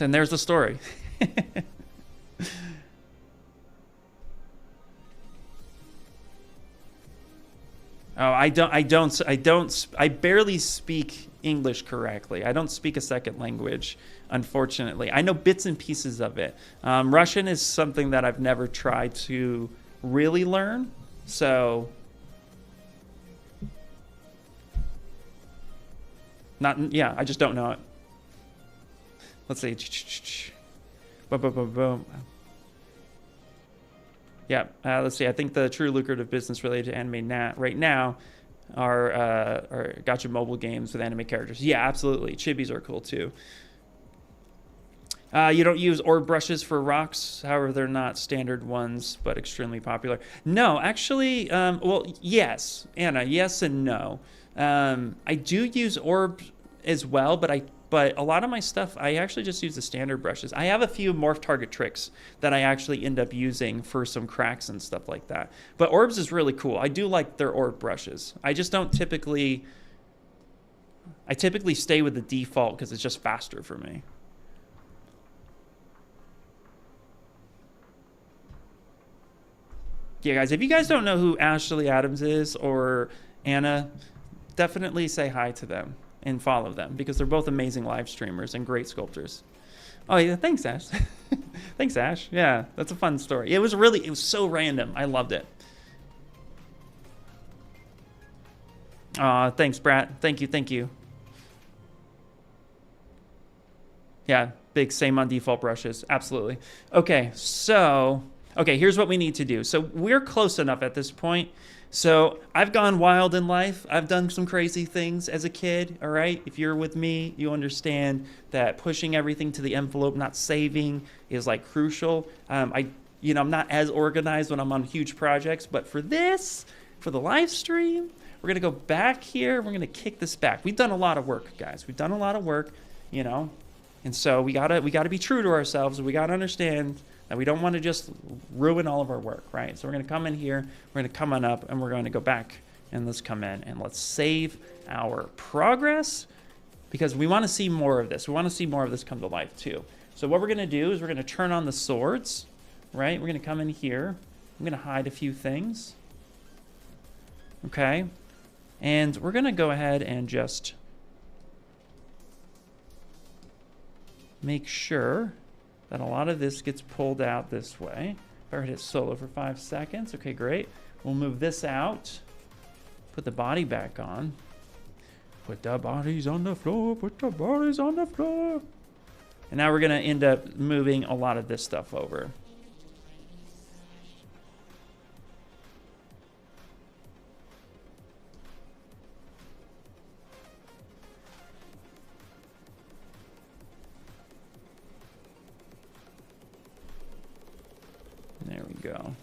And there's the story. Oh, I barely speak English correctly. I don't speak a second language, unfortunately. I know bits and pieces of it. Russian is something that I've never tried to really learn. So, yeah, I just don't know it. Let's see. Boom, boom, boom, boom. Yeah, let's see. I think the true lucrative business related to anime right now are gacha mobile games with anime characters. Yeah, absolutely. Chibis are cool too. You don't use orb brushes for rocks. However, they're not standard ones, but extremely popular. No, actually, well, yes, Anna, yes and no. I do use orb as well, but a lot of my stuff, I actually just use the standard brushes. I have a few morph target tricks that I actually end up using for some cracks and stuff like that. But orbs is really cool. I do like their orb brushes. I just don't typically stay with the default because it's just faster for me. Yeah, guys, if you guys don't know who Ashley Adams is or Anna, definitely say hi to them and follow them because they're both amazing live streamers and great sculptors. Oh yeah, thanks Ash. Thanks Ash. Yeah, that's a fun story. It was so random. I loved it. Thanks Brat. Thank you. Yeah, big same on default brushes. Absolutely. Okay, so here's what we need to do. So we're close enough at this point. So I've gone wild in life. I've done some crazy things as a kid, all right? If you're with me, you understand that pushing everything to the envelope, not saving, is like crucial. I'm not as organized when I'm on huge projects, but for the live stream, we're gonna go back here. We're gonna kick this back. We've done a lot of work, guys. We've done a lot of work, you know? And so we gotta be true to ourselves. We gotta understand that we don't want to just ruin all of our work, right? So we're going to come in here, we're going to come on up, and we're going to go back, and let's come in, and let's save our progress, because we want to see more of this. We want to see more of this come to life, too. So what we're going to do is we're going to turn on the swords, right? We're going to come in here. I'm going to hide a few things. Okay? And we're going to go ahead and just make sure that a lot of this gets pulled out this way. If I were to hit solo for 5 seconds, okay, great. We'll move this out, put the body back on. Put the bodies on the floor, put the bodies on the floor. And now we're gonna end up moving a lot of this stuff over. There we go.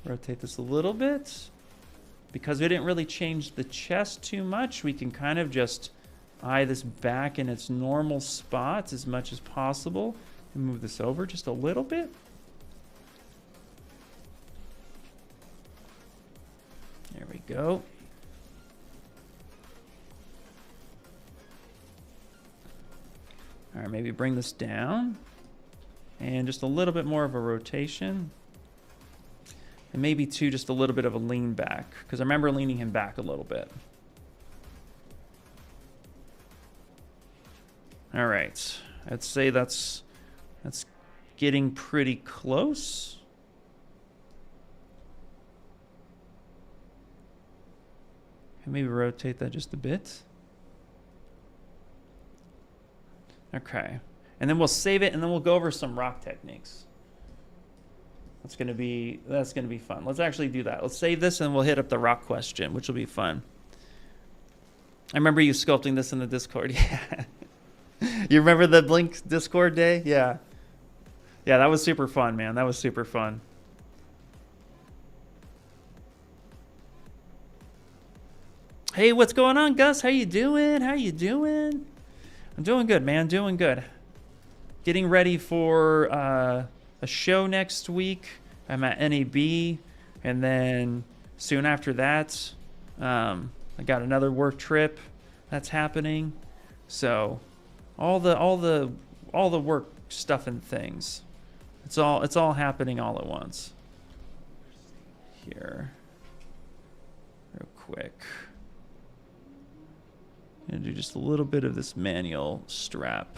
Rotate this a little bit. Because we didn't really change the chest too much, we can kind of just eye this back in its normal spots as much as possible. And move this over just a little bit. There we go. All right, maybe bring this down. And just a little bit more of a rotation. And maybe too, just a little bit of a lean back, because I remember leaning him back a little bit. All right, I'd say that's getting pretty close. And maybe rotate that just a bit. Okay, and then we'll save it, and then we'll go over some rock techniques. That's gonna be fun. Let's actually do that. Let's save this, and we'll hit up the rock question, which will be fun. I remember you sculpting this in the Discord. Yeah. You remember the Blink Discord day? Yeah. Yeah, that was super fun, man. That was super fun. Hey, what's going on, Gus? How you doing? How you doing? I'm doing good, man. Doing good. Getting ready for a show next week. I'm at NAB, and then soon after that, I got another work trip that's happening. So all the work stuff and things, it's all happening all at once. Here, real quick. I'm gonna do just a little bit of this manual strap.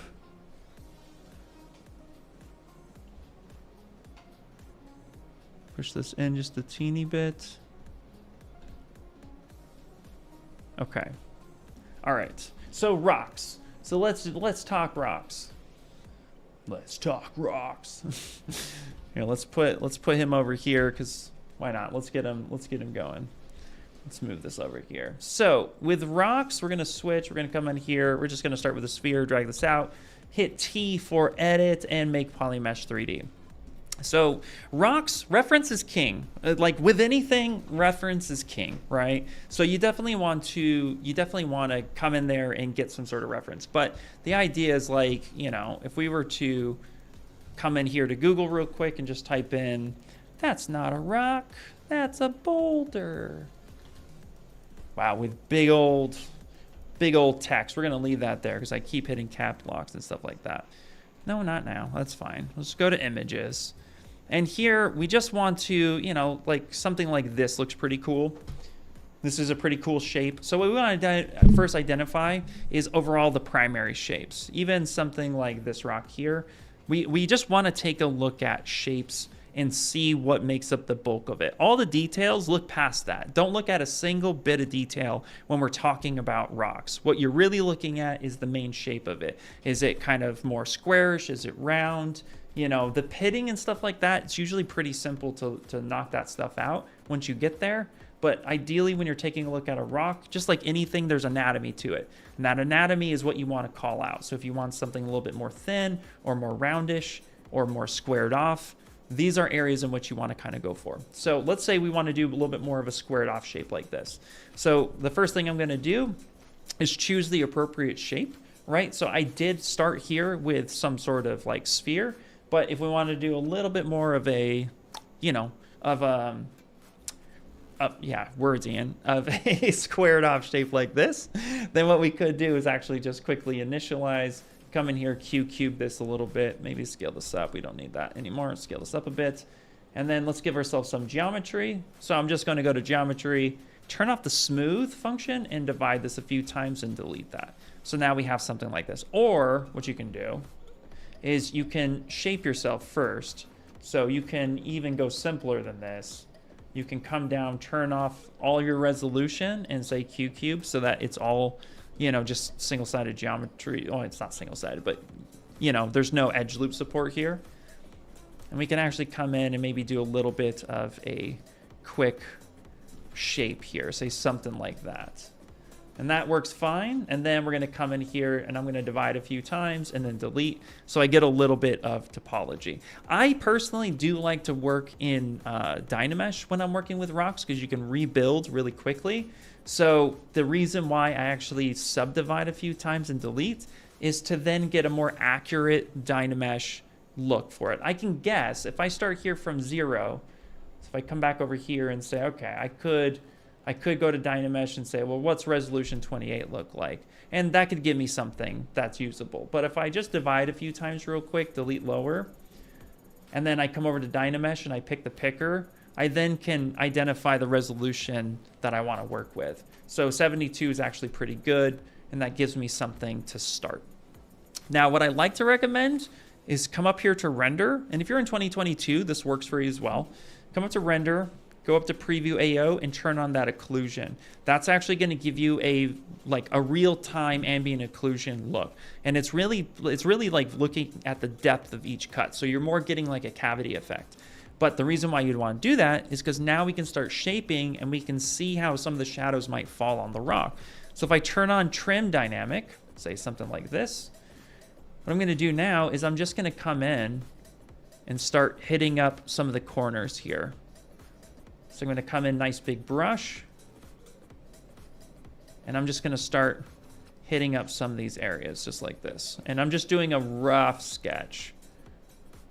Push this in just a teeny bit. Okay. All right. So rocks. So let's talk rocks. Let's talk rocks. Here, let's put him over here, because why not? Let's get him going. Let's move this over here. So with rocks, we're gonna switch. We're gonna come in here. We're just gonna start with a sphere, drag this out, hit T for edit, and make polymesh 3D. So rocks, reference is king. Like with anything, reference is king, right? So you definitely want to come in there and get some sort of reference. But the idea is, like, you know, if we were to come in here to Google real quick and just type in, that's not a rock, that's a boulder. Wow, with big old text. We're gonna leave that there because I keep hitting cap locks and stuff like that. No, not now. That's fine. Let's go to images. And here we just want to, you know, like something like this looks pretty cool. This is a pretty cool shape. So what we want to first identify is overall the primary shapes. Even something like this rock here, we just want to take a look at shapes and see what makes up the bulk of it. All the details, look past that. Don't look at a single bit of detail when we're talking about rocks. What you're really looking at is the main shape of it. Is it kind of more squarish? Is it round? You know, the pitting and stuff like that, it's usually pretty simple to knock that stuff out once you get there. But ideally, when you're taking a look at a rock, just like anything, there's anatomy to it. And that anatomy is what you want to call out. So if you want something a little bit more thin or more roundish or more squared off, these are areas in which you want to kind of go for. So let's say we want to do a little bit more of a squared off shape like this. So the first thing I'm going to do is choose the appropriate shape, right? So I did start here with some sort of like sphere, but if we want to do a little bit more of a, you know, of a squared off shape like this, then what we could do is actually just quickly initialize, come in here, cube this a little bit, maybe scale this up. We don't need that anymore. Scale this up a bit. And then let's give ourselves some geometry. So I'm just going to go to geometry, turn off the smooth function, and divide this a few times and delete that. So now we have something like this. Or what you can do is you can shape yourself first. So you can even go simpler than this. You can come down, turn off all your resolution and say cube so that it's all, you know, just single-sided geometry. Oh, it's not single-sided, but, you know, there's no edge loop support here. And we can actually come in and maybe do a little bit of a quick shape here, say something like that. And that works fine. And then we're going to come in here and I'm going to divide a few times and then delete. So I get a little bit of topology. I personally do like to work in DynaMesh when I'm working with rocks because you can rebuild really quickly. So the reason why I actually subdivide a few times and delete is to then get a more accurate DynaMesh look for it. I can guess if I start here from 0, so if I come back over here and say, okay, I could go to DynaMesh and say, well, what's resolution 28 look like? And that could give me something that's usable. But if I just divide a few times real quick, delete lower, and then I come over to DynaMesh and I pick the picker, I then can identify the resolution that I want to work with. So 72 is actually pretty good, and that gives me something to start. Now, what I like to recommend is come up here to render, and if you're in 2022, this works for you as well. Come up to render, go up to preview AO, and turn on that occlusion. That's actually going to give you a real-time ambient occlusion look, and it's really like looking at the depth of each cut. So you're more getting like a cavity effect. But the reason why you'd want to do that is because now we can start shaping and we can see how some of the shadows might fall on the rock. So if I turn on trim dynamic, say something like this, what I'm going to do now is I'm just going to come in and start hitting up some of the corners here. So I'm going to come in nice big brush, and I'm just going to start hitting up some of these areas just like this. And I'm just doing a rough sketch,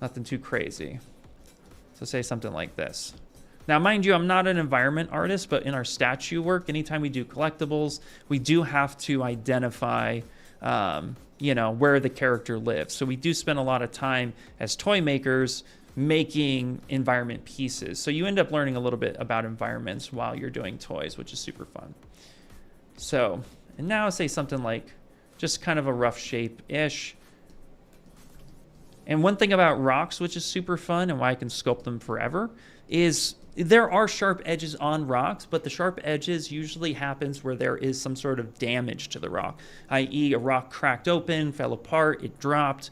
nothing too crazy. So say something like this. Now, mind you, I'm not an environment artist, but in our statue work, anytime we do collectibles, we do have to identify, you know, where the character lives. So we do spend a lot of time as toy makers making environment pieces. So you end up learning a little bit about environments while you're doing toys, which is super fun. So, and now say something like just kind of a rough shape-ish. And one thing about rocks, which is super fun and why I can sculpt them forever, is there are sharp edges on rocks, but the sharp edges usually happens where there is some sort of damage to the rock, i.e. a rock cracked open, fell apart, it dropped.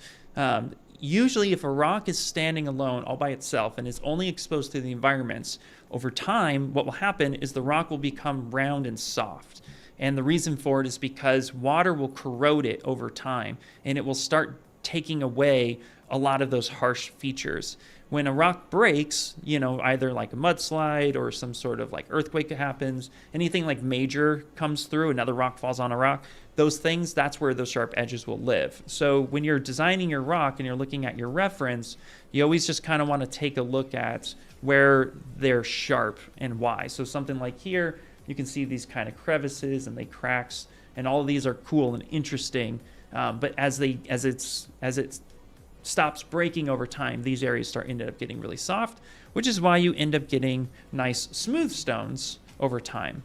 Usually if a rock is standing alone all by itself and is only exposed to the environments, over time, what will happen is the rock will become round and soft. And the reason for it is because water will corrode it over time, and it will start taking away a lot of those harsh features. When a rock breaks, you know, either like a mudslide or some sort of like earthquake happens, anything like major comes through, another rock falls on a rock, those things, that's where those sharp edges will live. So when you're designing your rock and you're looking at your reference, you always just kind of want to take a look at where they're sharp and why. So something like here, you can see these kind of crevices and they cracks, and all of these are cool and interesting. But as it stops breaking over time, these areas ended up getting really soft, which is why you end up getting nice smooth stones over time.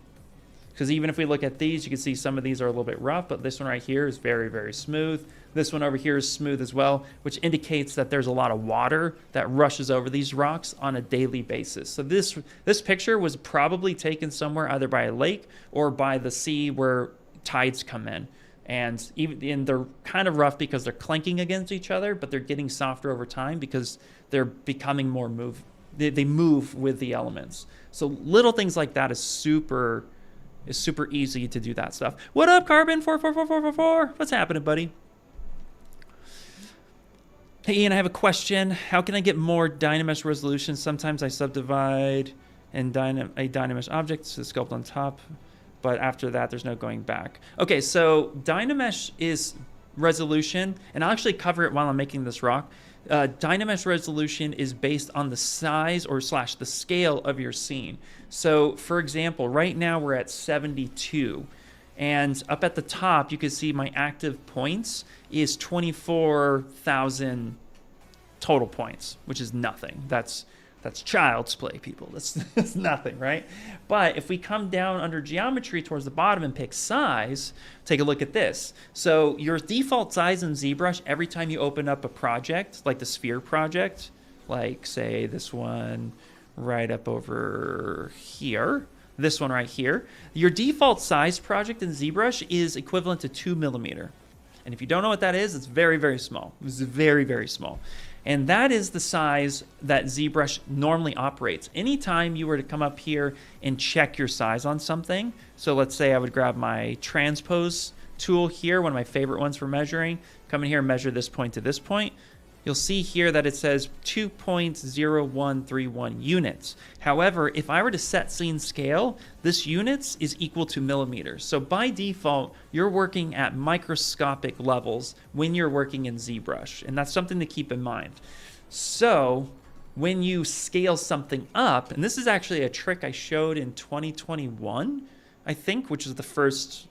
Because even if we look at these, you can see some of these are a little bit rough, but this one right here is very, very smooth. This one over here is smooth as well, which indicates that there's a lot of water that rushes over these rocks on a daily basis. So this picture was probably taken somewhere either by a lake or by the sea where tides come in. And they're kind of rough because they're clanking against each other, but they're getting softer over time because they're becoming more they move with the elements. So little things like that is super easy to do that stuff. What up, Carbon 44444? What's happening, buddy? Hey, Ian, I have a question. How can I get more DynaMesh resolution? Sometimes I subdivide and a DynaMesh object to sculpt on top, but after that, there's no going back. Okay, so DynaMesh is resolution, and I'll actually cover it while I'm making this rock. DynaMesh resolution is based on the size or / the scale of your scene. So, for example, right now we're at 72, and up at the top, you can see my active points is 24,000 total points, which is nothing. That's child's play, people. That's nothing, right? But if we come down under geometry towards the bottom and pick size, take a look at this. So your default size in ZBrush, every time you open up a project, like the sphere project, like say this one right up over here, this one right here, your default size project in ZBrush is equivalent to 2 millimeter. And if you don't know what that is, it's very, very small. It's very, very small. And that is the size that ZBrush normally operates. Anytime you were to come up here and check your size on something, so let's say I would grab my Transpose tool here, one of my favorite ones for measuring, come in here and measure this point to this point, you'll see here that it says 2.0131 units. However, if I were to set scene scale, this units is equal to millimeters. So by default, you're working at microscopic levels when you're working in ZBrush, and that's something to keep in mind. So when you scale something up, and this is actually a trick I showed in 2021, I think, which is the first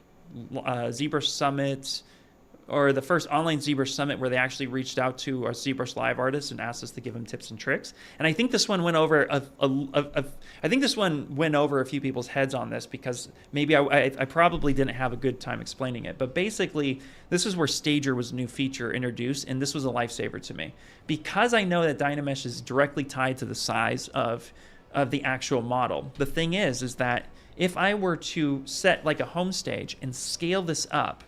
ZBrush Summit or the first online ZBrush summit where they actually reached out to our ZBrush live artists and asked us to give them tips and tricks. And I think this one went over I think this one went over a few people's heads on this because maybe I probably didn't have a good time explaining it. But basically, this is where Stager was a new feature introduced, and this was a lifesaver to me. Because I know that DynaMesh is directly tied to the size of the actual model. The thing is that if I were to set like a home stage and scale this up,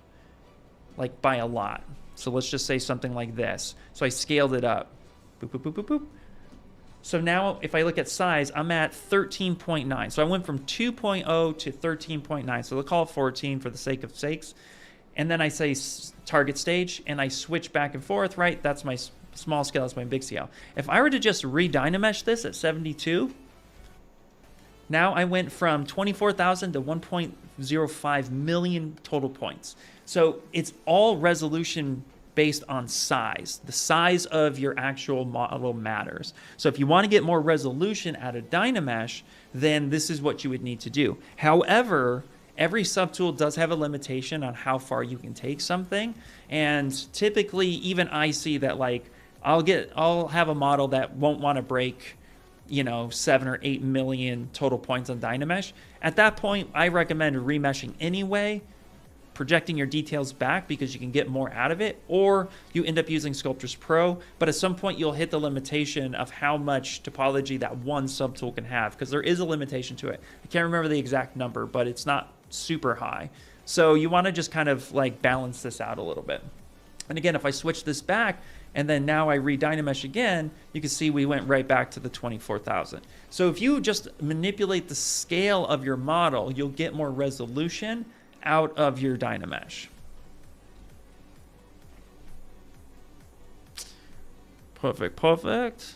like by a lot. So let's just say something like this. So I scaled it up. Boop, boop, boop, boop, boop. So now if I look at size, I'm at 13.9. So I went from 2.0 to 13.9. So we'll call it 14 for the sake of sakes. And then I say target stage and I switch back and forth, right? That's my small scale, that's my big scale. If I were to just re-dynamesh this at 72, now I went from 24,000 to 1.05 million total points. So it's all resolution based on size. The size of your actual model matters. So if you want to get more resolution out of DynaMesh, then this is what you would need to do. However, every subtool does have a limitation on how far you can take something. And typically, even I see that like, I'll have a model that won't want to break 7 or 8 million total points on DynaMesh. At that point, I recommend remeshing anyway, projecting your details back because you can get more out of it, or you end up using Sculptris Pro, but at some point you'll hit the limitation of how much topology that one subtool can have, because there is a limitation to it. I can't remember the exact number, but it's not super high. So you want to just kind of like balance this out a little bit. And again, if I switch this back, and then now I re-dynamesh again, you can see we went right back to the 24,000. So if you just manipulate the scale of your model, you'll get more resolution out of your DynaMesh. Perfect, perfect.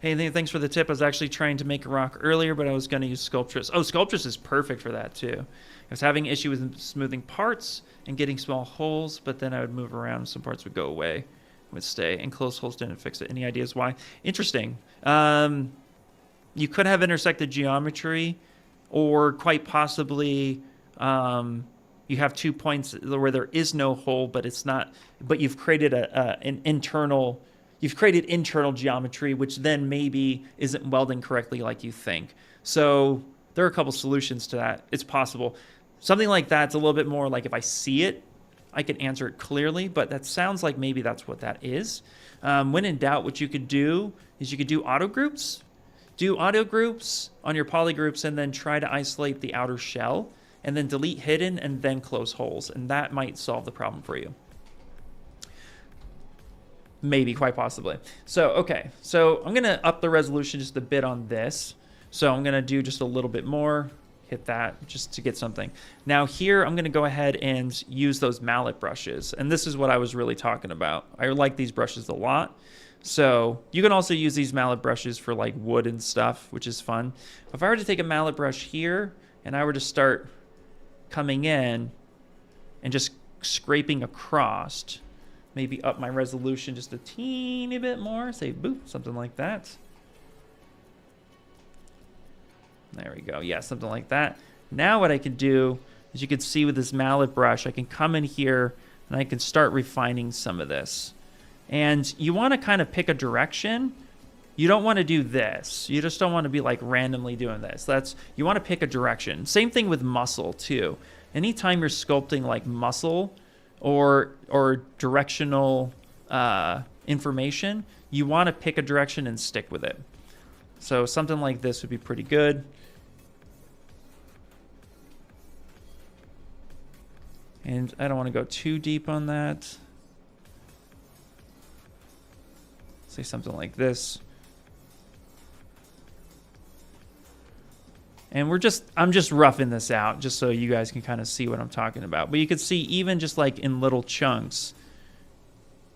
Hey, thanks for the tip. I was actually trying to make a rock earlier, but I was going to use Sculptris. Oh, Sculptris is perfect for that too. I was having an issue with smoothing parts and getting small holes, but then I would move around and some parts would go away, would stay, and close holes didn't fix it. Any ideas why? Interesting. You could have intersected geometry, or quite possibly you have 2 points where there is no hole, but it's not. But you've created an internal. You've created internal geometry, which then maybe isn't welding correctly like you think. So there are a couple solutions to that. It's possible. Something like that's a little bit more like if I see it, I can answer it clearly, but that sounds like maybe that's what that is. When in doubt, what you could do is you could do auto groups. Do auto groups on your polygroups and then try to isolate the outer shell and then delete hidden and then close holes. And that might solve the problem for you. Maybe, quite possibly. So, okay. So I'm going to up the resolution just a bit on this. So I'm going to do just a little bit more. Hit that just to get something. Now here, I'm going to go ahead and use those mallet brushes. And this is what I was really talking about. I like these brushes a lot. So you can also use these mallet brushes for like wood and stuff, which is fun. If I were to take a mallet brush here and I were to start coming in and just scraping across, maybe up my resolution just a teeny bit more, say boop, something like that. There we go. Yeah, something like that. Now what I can do is you can see with this mallet brush, I can come in here and I can start refining some of this. And you want to kind of pick a direction. You don't want to do this. You just don't want to be like randomly doing this. You want to pick a direction. Same thing with muscle too. Anytime you're sculpting like muscle or directional information, you want to pick a direction and stick with it. So something like this would be pretty good. And I don't want to go too deep on that. Say something like this. And I'm just roughing this out just so you guys can kind of see what I'm talking about. But you can see even just like in little chunks,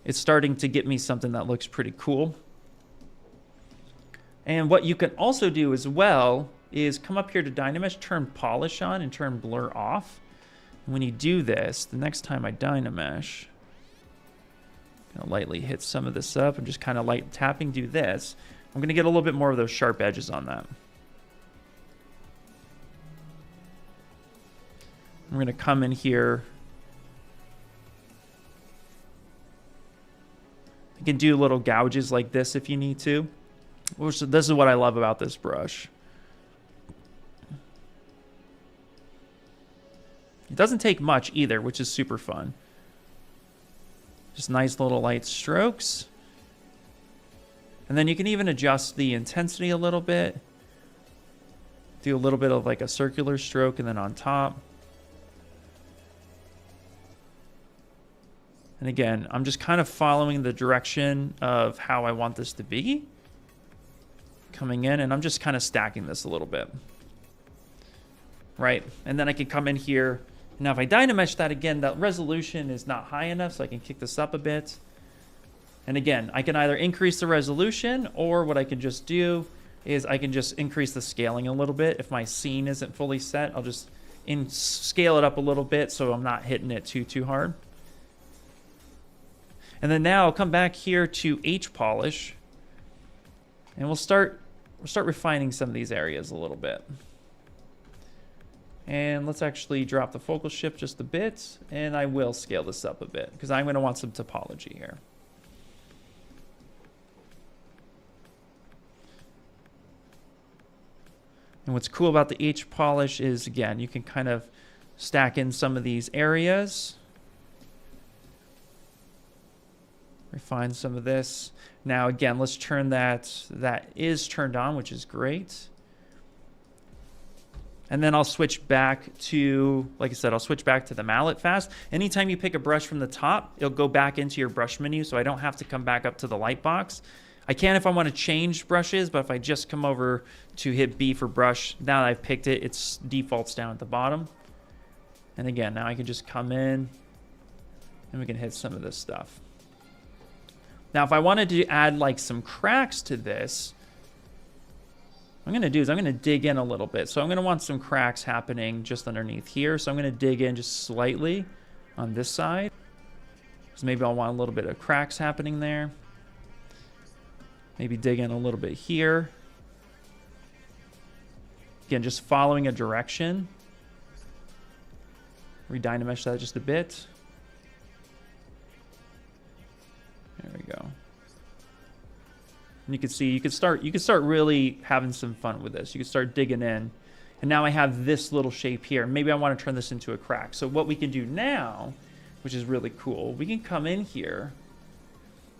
it's starting to get me something that looks pretty cool. And what you can also do as well is come up here to DynaMesh, turn polish on and turn blur off. And when you do this, the next time I DynaMesh, lightly hit some of this up and just kind of light tapping, do this. I'm going to get a little bit more of those sharp edges on that. I'm going to come in here. You can do little gouges like this if you need to. Which, this is what I love about this brush. It doesn't take much either, which is super fun. Just nice little light strokes. And then you can even adjust the intensity a little bit. Do a little bit of like a circular stroke and then on top. And again, I'm just kind of following the direction of how I want this to be. Coming in, and I'm just kind of stacking this a little bit. Right? And then I can come in here. Now if I DynaMesh that again, that resolution is not high enough, so I can kick this up a bit. And again, I can either increase the resolution, or what I can just do is I can just increase the scaling a little bit. If my scene isn't fully set, I'll just scale it up a little bit so I'm not hitting it too hard. And then now I'll come back here to H polish, and we'll start refining some of these areas a little bit. And let's actually drop the focal shift just a bit, and I will scale this up a bit because I'm going to want some topology here. And what's cool about the H polish is, again, you can kind of stack in some of these areas. Refine some of this. Now, again, let's turn that is turned on, which is great. And then I'll switch back to, like I said, I'll switch back to the mallet fast. Anytime you pick a brush from the top, it'll go back into your brush menu, so I don't have to come back up to the light box. I can if I want to change brushes, but if I just come over to hit B for brush, now that I've picked it, it defaults down at the bottom. And again, now I can just come in and we can hit some of this stuff. Now, if I wanted to add like some cracks to this, what I'm going to do is I'm going to dig in a little bit. So I'm going to want some cracks happening just underneath here. So I'm going to dig in just slightly on this side. So maybe I'll want a little bit of cracks happening there. Maybe dig in a little bit here. Again, just following a direction. Re-DynaMesh that just a bit. There we go. And you can see you can start really having some fun with this. You can start digging in. And now I have this little shape here. Maybe I want to turn this into a crack. So what we can do now, which is really cool, we can come in here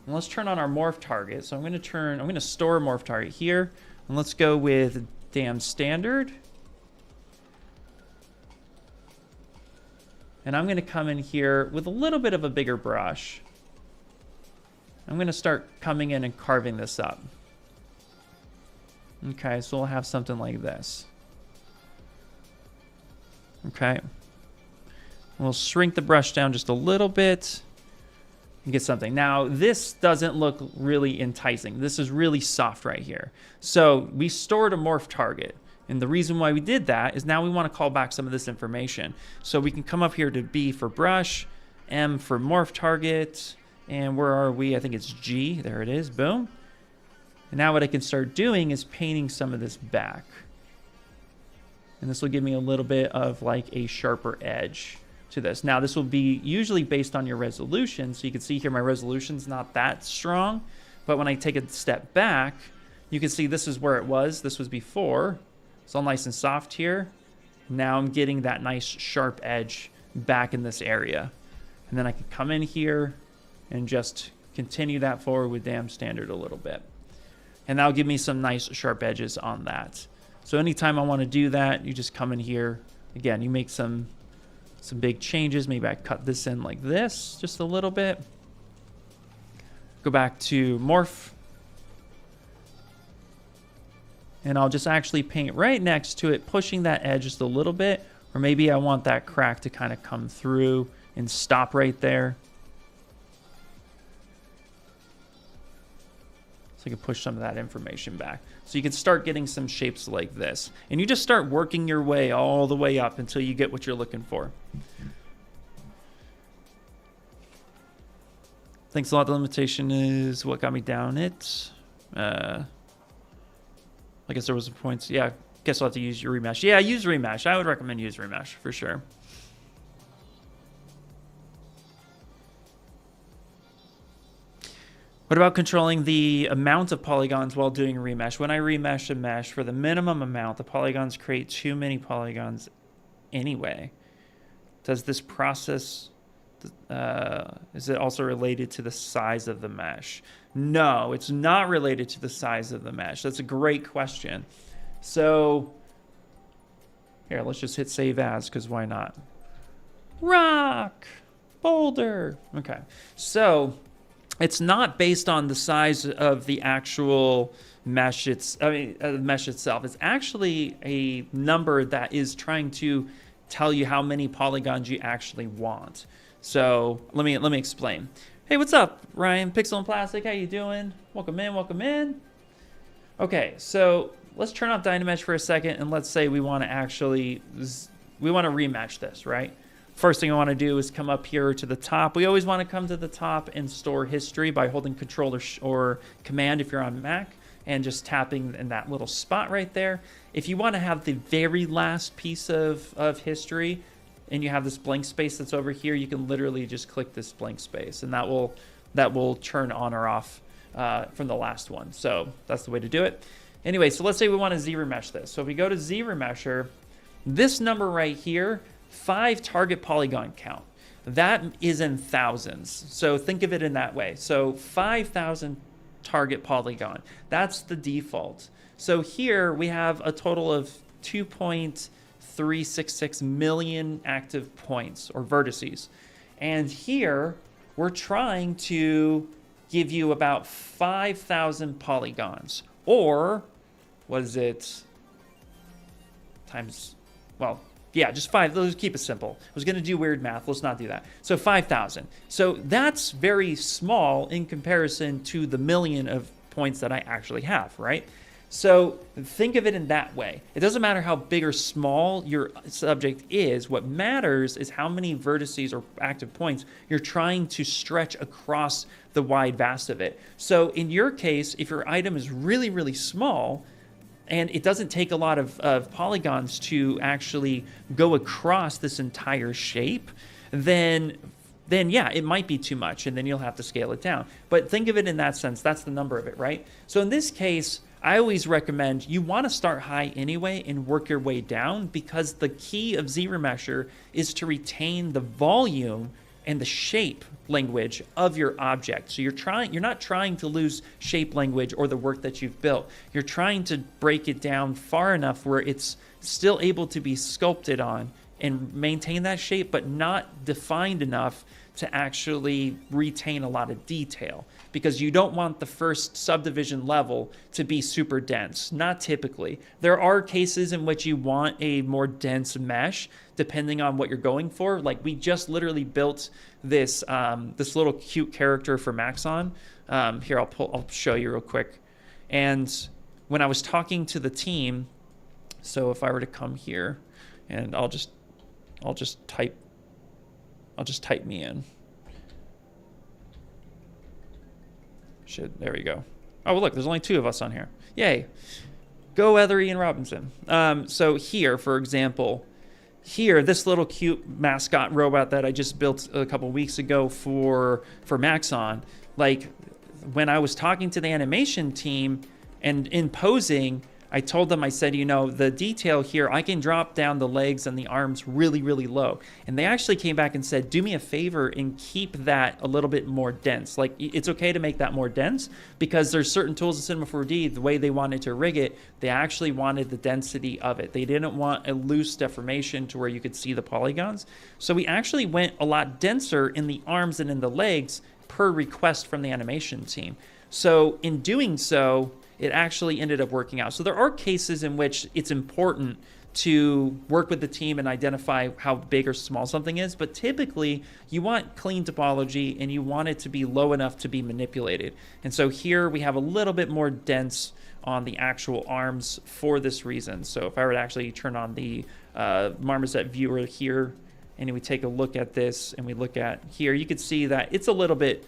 and let's turn on our morph target. So I'm going to store a morph target here, and let's go with damn standard. And I'm going to come in here with a little bit of a bigger brush. I'm going to start coming in and carving this up. Okay, so we'll have something like this. Okay. We'll shrink the brush down just a little bit and get something. Now, this doesn't look really enticing. This is really soft right here. So we stored a morph target. And the reason why we did that is now we want to call back some of this information. So we can come up here to B for brush, M for morph target, and where are we? I think it's G. There it is. Boom. And now what I can start doing is painting some of this back. And this will give me a little bit of like a sharper edge to this. Now this will be usually based on your resolution. So you can see here my resolution's not that strong. But when I take a step back, you can see this is where it was. This was before. It's all nice and soft here. Now I'm getting that nice sharp edge back in this area. And then I can come in here and just continue that forward with damn standard a little bit. And that'll give me some nice sharp edges on that. So anytime I want to do that, you just come in here. Again, you make some big changes. Maybe I cut this in like this, just a little bit. Go back to morph. And I'll just actually paint right next to it, pushing that edge just a little bit. Or maybe I want that crack to kind of come through and stop right there. So you can push some of that information back. So you can start getting some shapes like this. And you just start working your way all the way up until you get what you're looking for. Thanks a lot. The limitation is what got me down it. I guess there was some points. Yeah, I guess I'll have to use your remesh. Yeah, use remesh. I would recommend use remesh for sure. What about controlling the amount of polygons while doing remesh? When I remesh a mesh for the minimum amount, the polygons create too many polygons anyway. Does this process, is it also related to the size of the mesh? No, it's not related to the size of the mesh. That's a great question. So here, let's just hit save as, because why not? Rock, boulder. Okay, so it's not based on the size of the actual mesh. The mesh itself. It's actually a number that is trying to tell you how many polygons you actually want. So let me explain. Hey, what's up, Ryan? Pixel and Plastic, how you doing? Welcome in, welcome in. Okay, so let's turn off DynaMesh for a second, and let's say we want to rematch this, right? First thing I want to do is come up here to the top. We always want to come to the top and store history by holding Control or Command if you're on Mac, and just tapping in that little spot right there. If you want to have the very last piece of history, and you have this blank space that's over here, you can literally just click this blank space, and that will turn on or off from the last one. So that's the way to do it. Anyway, so let's say we want to ZRemesh this. So if we go to ZRemesher, this number right here, 5 target polygon count, that is in thousands. So think of it in that way. So 5,000 target polygon, that's the default. So here we have a total of 2.366 million active points or vertices. And here we're trying to give you about 5,000 polygons, or what is it times, well, yeah, just 5. Let's keep it simple. I was going to do weird math. Let's not do that. So 5,000. So that's very small in comparison to the million of points that I actually have, right? So think of it in that way. It doesn't matter how big or small your subject is. What matters is how many vertices or active points you're trying to stretch across the wide vast of it. So in your case, if your item is really, really small, and it doesn't take a lot of polygons to actually go across this entire shape, then yeah, it might be too much, and then you'll have to scale it down. But think of it in that sense. That's the number of it, right? So in this case, I always recommend you want to start high anyway and work your way down, because the key of ZRemesher is to retain the volume and the shape language of your object. So you're not trying to lose shape language or the work that you've built. You're trying to break it down far enough where it's still able to be sculpted on and maintain that shape, but not defined enough to actually retain a lot of detail, because you don't want the first subdivision level to be super dense. Not typically. There are cases in which you want a more dense mesh depending on what you're going for. Like we just literally built this this little cute character for Maxon. Here, I'll show you real quick. And when I was talking to the team, so if I were to come here, and I'll just type me in. There we go. Oh, well, look, there's only 2 of us on here. Yay. Go Ethery and Robinson. So here, for example, this little cute mascot robot that I just built a couple weeks ago for Maxon, like when I was talking to the animation team and in posing, I told them, I said, you know, the detail here, I can drop down the legs and the arms really, really low. And they actually came back and said, do me a favor and keep that a little bit more dense. Like, it's okay to make that more dense, because there's certain tools in Cinema 4D, the way they wanted to rig it, they actually wanted the density of it. They didn't want a loose deformation to where you could see the polygons. So we actually went a lot denser in the arms and in the legs per request from the animation team. So in doing so, it actually ended up working out. So there are cases in which it's important to work with the team and identify how big or small something is, but typically you want clean topology and you want it to be low enough to be manipulated. And so here we have a little bit more dense on the actual arms for this reason. So if I were to actually turn on the Marmoset viewer here, and we take a look at this and we look at here, you could see that it's a little bit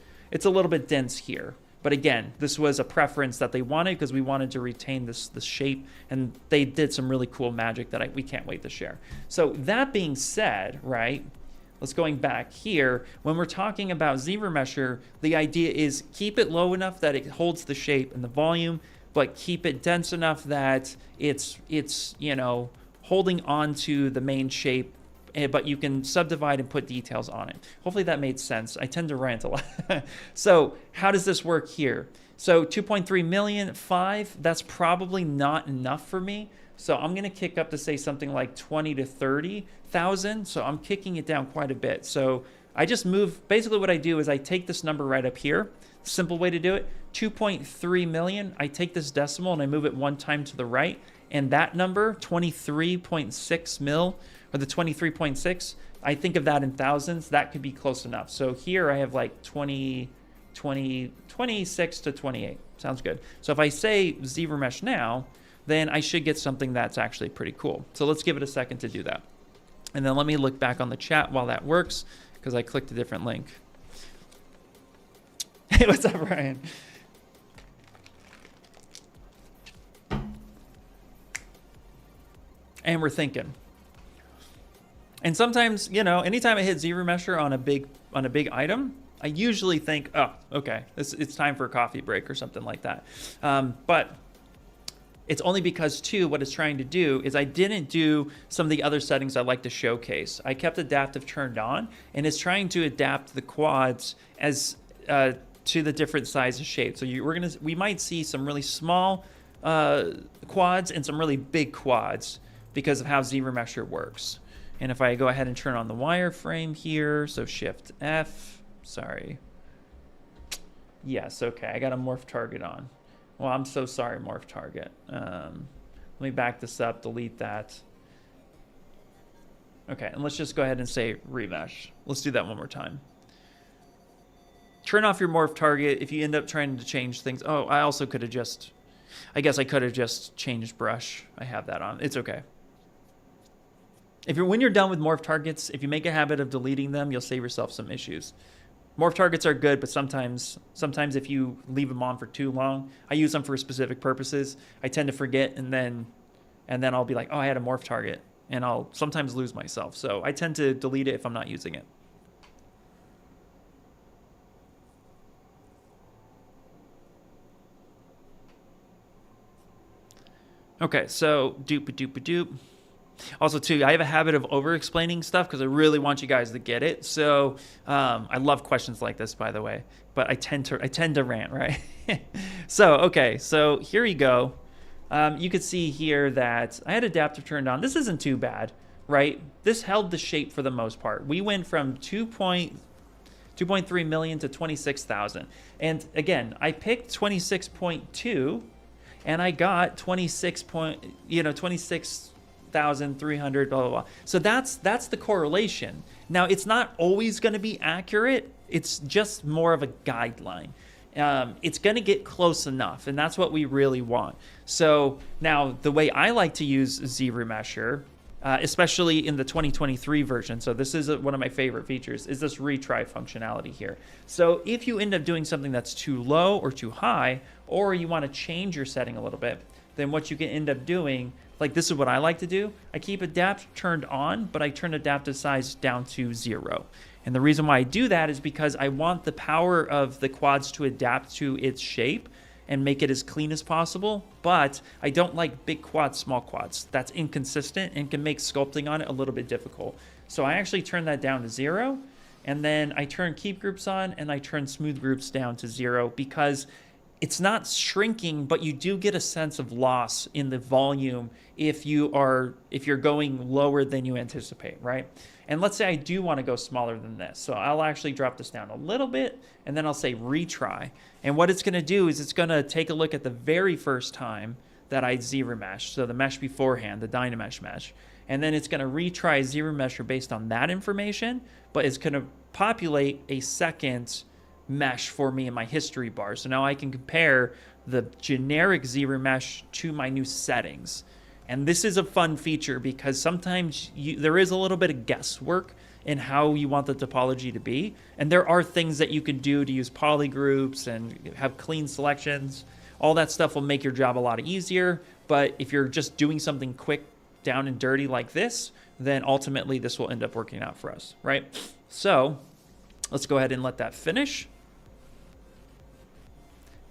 dense here. But again, this was a preference that they wanted because we wanted to retain this shape, and they did some really cool magic that we can't wait to share. So that being said, right, let's going back here. When we're talking about ZRemesher, the idea is keep it low enough that it holds the shape and the volume, but keep it dense enough that it's you know, holding on to the main shape, but you can subdivide and put details on it. Hopefully that made sense. I tend to rant a lot. So how does this work here? So 2.3 million, 5, that's probably not enough for me. So I'm gonna kick up to say something like 20 to 30,000. So I'm kicking it down quite a bit. So I just move, basically what I do is I take this number right up here. Simple way to do it, 2.3 million. I take this decimal and I move it one time to the right. And that number, 23.6 mil, or the 23.6, I think of that in thousands. That could be close enough. So here I have like 26 to 28. Sounds good. So if I say ZRemesh now, then I should get something that's actually pretty cool. So let's give it a second to do that. And then let me look back on the chat while that works, because I clicked a different link. Hey, what's up, Ryan? And we're thinking. And sometimes, you know, anytime I hit ZRemesher on a big item, I usually think, oh, okay, it's time for a coffee break or something like that. But it's only because, too, what it's trying to do is I didn't do some of the other settings I like to showcase. I kept adaptive turned on, and it's trying to adapt the quads as to the different sizes shapes. So we might see some really small quads and some really big quads because of how ZRemesher works. And if I go ahead and turn on the wireframe here, so Shift F, sorry. Yes, okay, I got a morph target on. Well, I'm so sorry, morph target. Let me back this up, delete that. Okay, and let's just go ahead and say remesh. Let's do that one more time. Turn off your morph target if you end up trying to change things. Oh, I also could have just, I guess I could have just changed brush. I have that on. It's okay. When you're done with morph targets, if you make a habit of deleting them, you'll save yourself some issues. Morph targets are good, but sometimes if you leave them on for too long, I use them for specific purposes. I tend to forget, and then I'll be like, oh, I had a morph target, and I'll sometimes lose myself. So I tend to delete it if I'm not using it. Okay, so doop-a-doop-a-doop. Also, too, I have a habit of over-explaining stuff because I really want you guys to get it. So I love questions like this, by the way, but I tend to rant, right? So, okay, so here you go. You could see here that I had adaptive turned on. This isn't too bad, right? This held the shape for the most part. We went from 2.3 million to 26,000. And again, I picked 26.2 and I got 26,300, blah, blah, blah. So that's the correlation. Now, it's not always going to be accurate. It's just more of a guideline. It's going to get close enough, and that's what we really want. So now the way I like to use ZRemesher, especially in the 2023 version, so this is one of my favorite features, is this retry functionality here. So if you end up doing something that's too low or too high, or you want to change your setting a little bit, then what you can end up doing, like this is what I like to do, I keep adapt turned on, but I turn adaptive size down to 0. And the reason why I do that is because I want the power of the quads to adapt to its shape and make it as clean as possible, but I don't like big quads, small quads. That's inconsistent and can make sculpting on it a little bit difficult. So I actually turn that down to 0, and then I turn keep groups on and I turn smooth groups down to 0 because it's not shrinking, but you do get a sense of loss in the volume if you're going lower than you anticipate, right? And let's say I do want to go smaller than this. So I'll actually drop this down a little bit, and then I'll say retry. And what it's going to do is it's going to take a look at the very first time that I ZRemesh, so the mesh beforehand, the DynaMesh mesh. And then it's going to retry ZRemesher based on that information, but it's going to populate a second mesh for me in my history bar. So now I can compare the generic ZRemesh to my new settings. And this is a fun feature because sometimes there is a little bit of guesswork in how you want the topology to be. And there are things that you can do to use PolyGroups and have clean selections. All that stuff will make your job a lot easier. But if you're just doing something quick, down and dirty like this, then ultimately this will end up working out for us, right? So let's go ahead and let that finish.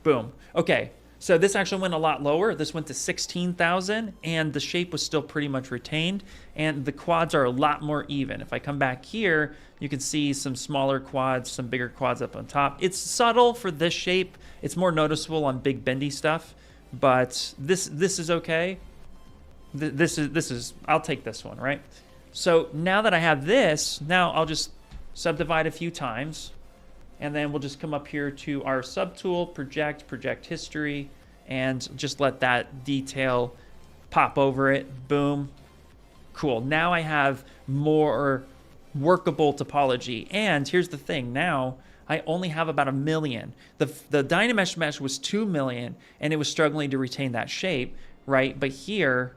Boom. Okay, so this actually went a lot lower. This went to 16,000, and the shape was still pretty much retained, and the quads are a lot more even. If I come back here, you can see some smaller quads, some bigger quads up on top. It's subtle for this shape. It's more noticeable on big bendy stuff, but this is okay. This is I'll take this one, right? So now that I have this, now I'll just subdivide a few times, and then we'll just come up here to our subtool, project history, and just let that detail pop over it. Boom. Cool. Now I have more workable topology. And here's the thing. Now I only have about 1 million. The DynaMesh mesh was 2 million, and it was struggling to retain that shape, right? But here,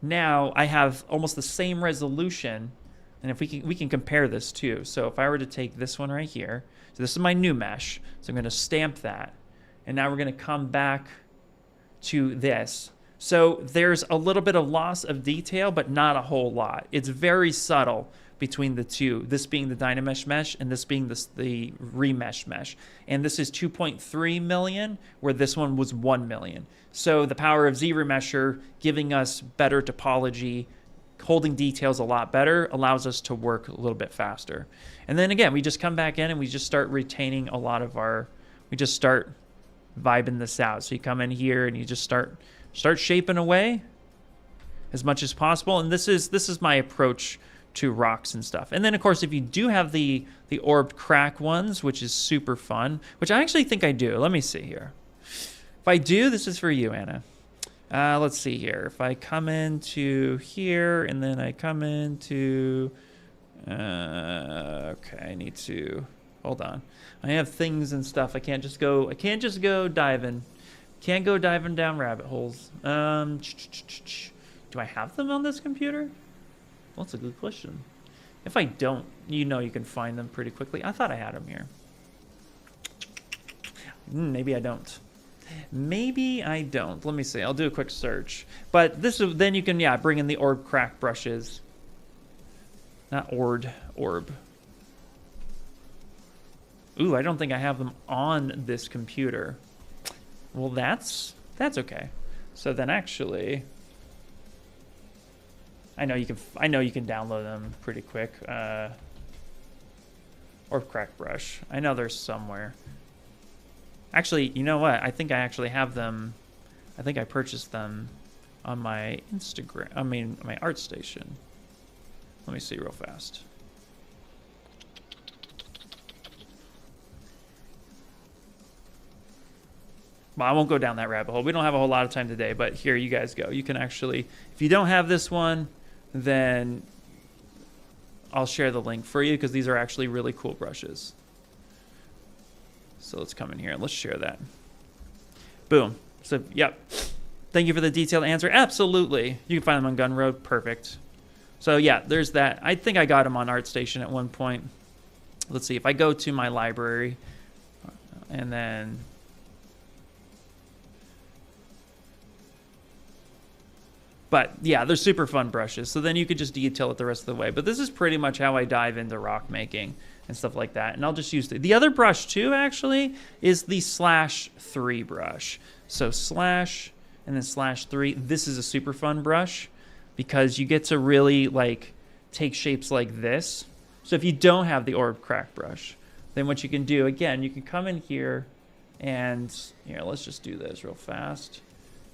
now I have almost the same resolution. And if we can compare this too. So if I were to take this one right here, so this is my new mesh. So I'm going to stamp that. And now we're going to come back to this. So there's a little bit of loss of detail, but not a whole lot. It's very subtle between the two. This being the DynaMesh mesh and this being the remesh mesh. And this is 2.3 million, where this one was 1 million. So the power of ZRemesher giving us better topology, holding details a lot better, allows us to work a little bit faster. And then again, we just come back in and we just start retaining a lot of we just start vibing this out. So you come in here and you just start shaping away as much as possible. And this is my approach to rocks and stuff. And then of course, if you do have the orbed crack ones, which is super fun, which I actually think I do. Let me see here. If I do, this is for you, Anna. Let's see here. If I come into here and then I come into, okay, I need to, hold on. I have things and stuff. I can't just go diving. Can't go diving down rabbit holes. Do I have them on this computer? Well, that's a good question. If I don't, you can find them pretty quickly. I thought I had them here. Maybe I don't. Maybe I don't. Let me see. I'll do a quick search. But then you can, bring in the orb crack brushes. Not orb. Ooh, I don't think I have them on this computer. Well, that's okay. So then actually, I know you can download them pretty quick. Orb crack brush. I know there's somewhere. Actually, you know what? I think I actually have them. I think I purchased them on my Instagram. I mean, my ArtStation. Let me see real fast. Well, I won't go down that rabbit hole. We don't have a whole lot of time today, but here you guys go. You can actually, if you don't have this one, then I'll share the link for you because these are actually really cool brushes. So let's come in here and let's share that. Boom. So, yep. Thank you for the detailed answer. Absolutely. You can find them on Gunroad. Perfect. So, yeah, there's that. I think I got them on ArtStation at one point. Let's see. If I go to my library and then... But, yeah, they're super fun brushes. So then you could just detail it the rest of the way. But this is pretty much how I dive into rock making and stuff like that. And I'll just use the other brush too, actually, is the Slahs3 brush. So slash and then Slahs3. This is a super fun brush because you get to really take shapes like this. So if you don't have the orb crack brush, then what you can do, again, you can come in here and here, let's just do this real fast.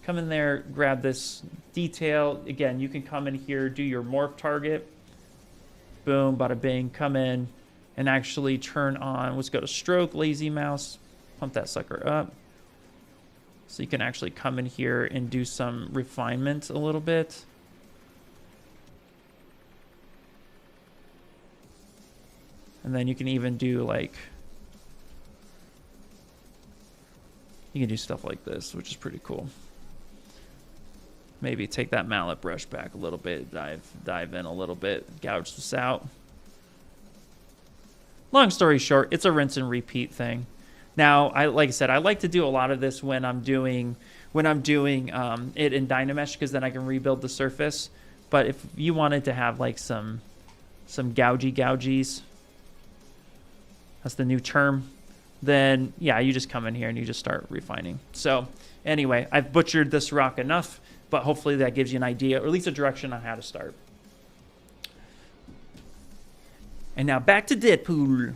Come in there, grab this detail. Again, you can come in here, do your morph target. Boom, bada bing, come in and actually turn on, let's go to stroke, lazy mouse, pump that sucker up. So you can actually come in here and do some refinement a little bit. And then you can even do you can do stuff like this, which is pretty cool. Maybe take that mallet brush back a little bit, dive in a little bit, gouge this out. Long story short, it's a rinse and repeat thing. Now, like I said, I like to do a lot of this when I'm doing it in DynaMesh because then I can rebuild the surface. But if you wanted to have like some gougies, that's the new term, then yeah, you just come in here and you just start refining. So anyway, I've butchered this rock enough, but hopefully that gives you an idea, or at least a direction on how to start. And now back to Deadpool.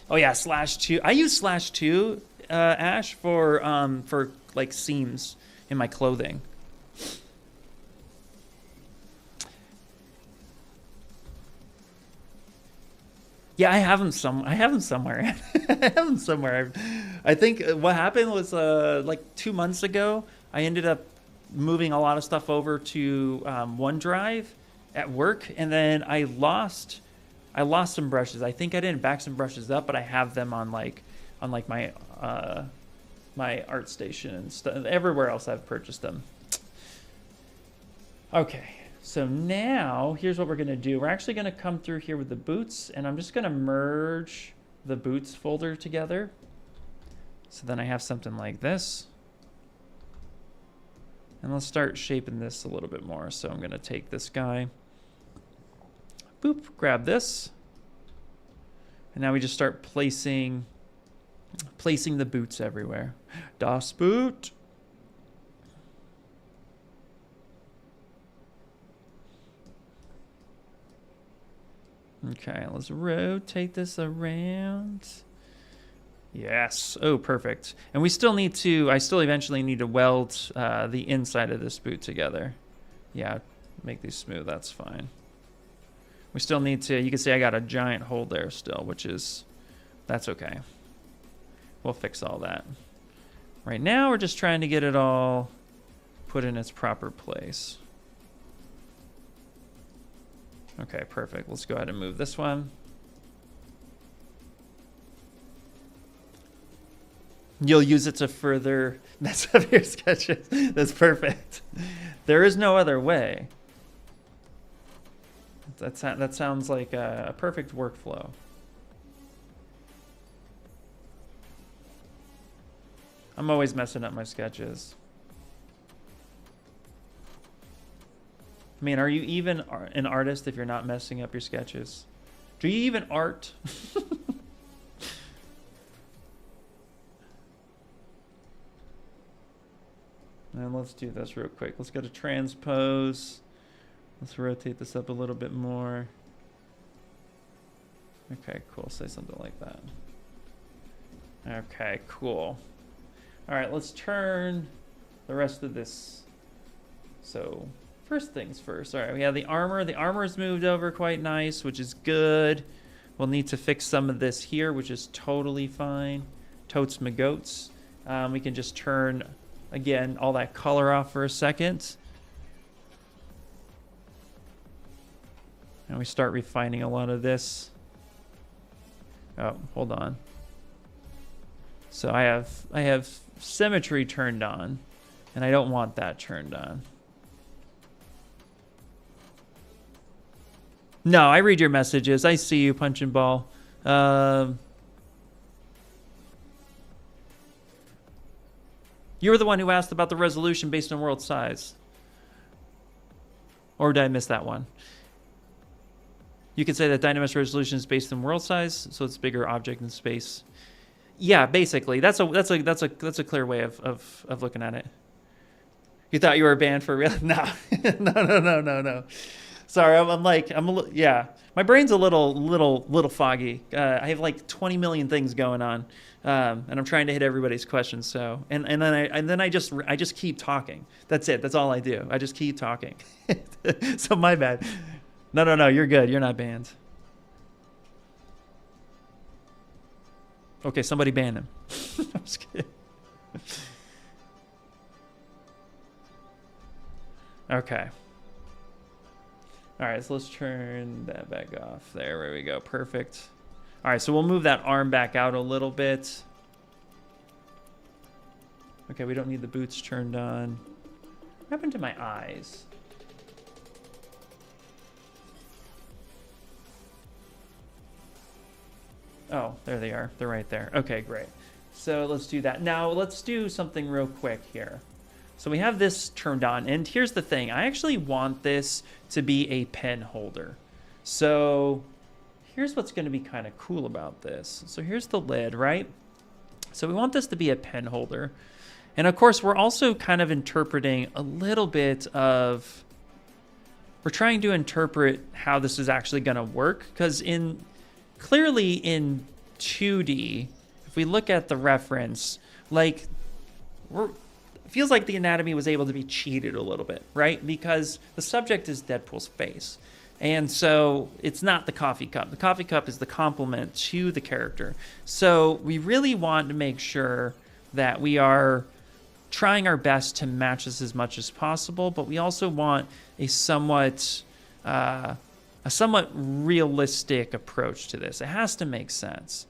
Oh yeah, Slahs3. I use Slahs3, Ash, for like seams in my clothing. Yeah, I have them somewhere. I have them somewhere. I think what happened was like 2 months ago, I ended up moving a lot of stuff over to OneDrive at work, and then I lost some brushes. I think I didn't back some brushes up, but I have them on like my my ArtStation and stuff. Everywhere else I've purchased them. Okay. So now, here's what we're going to do. We're actually going to come through here with the boots, and I'm just going to merge the boots folder together. So then I have something like this. And let's start shaping this a little bit more. So I'm going to take this guy, boop, grab this. And now we just start placing the boots everywhere. Das Boot. Okay, let's rotate this around. Yes. Oh, perfect. And we still need to, I still eventually need to weld the inside of this boot together. Yeah, make these smooth. That's fine. We still need to, you can see I got a giant hole there still, which is, that's okay. We'll fix all that. Right now, we're just trying to get it all put in its proper place. Okay, perfect. Let's go ahead and move this one. You'll use it to further mess up your sketches. That's perfect. There is no other way. That sounds like a perfect workflow. I'm always messing up my sketches. I mean, are you even an artist if you're not messing up your sketches? Do you even art? And let's do this real quick. Let's go to Transpose. Let's rotate this up a little bit more. Okay, cool. Say something like that. Okay, cool. All right, let's turn the rest of this. So first things first. All right, we have the armor. The armor is moved over quite nice, which is good. We'll need to fix some of this here, which is totally fine. Totes my goats. We can just turn, again, all that color off for a second. And we start refining a lot of this. Oh, hold on. So I have symmetry turned on, and I don't want that turned on. No, I read your messages. I see you, Punching Ball. You were the one who asked about the resolution based on world size. Or did I miss that one? You could say that DynaMesh Resolution is based on world size, so it's a bigger object in space. Yeah, basically. That's a clear way of looking at it. You thought you were banned for real? No. No. Sorry, yeah. My brain's a little foggy. I have like 20 million things going on, and I'm trying to hit everybody's questions. So, and then I just keep talking. That's it. That's all I do. I just keep talking. So my bad. No. You're good. You're not banned. Okay, somebody ban him. I'm just kidding. Okay. All right, so let's turn that back off. There we go. Perfect. All right, so we'll move that arm back out a little bit. Okay, we don't need the boots turned on. What happened to my eyes? Oh, there they are. They're right there. Okay, great. So let's do that. Now, let's do something real quick here. So we have this turned on, and here's the thing. I actually want this to be a pen holder. So here's what's going to be kind of cool about this. So here's the lid, right? So we want this to be a pen holder. And of course, we're also kind of interpreting a little bit of, we're trying to interpret how this is actually going to work, because clearly in 2D, if we look at the reference, like it feels like the anatomy was able to be cheated a little bit, right? Because the subject is Deadpool's face. And so it's not the coffee cup. The coffee cup is the complement to the character. So we really want to make sure that we are trying our best to match this as much as possible, but we also want a somewhat realistic approach to this. It has to make sense.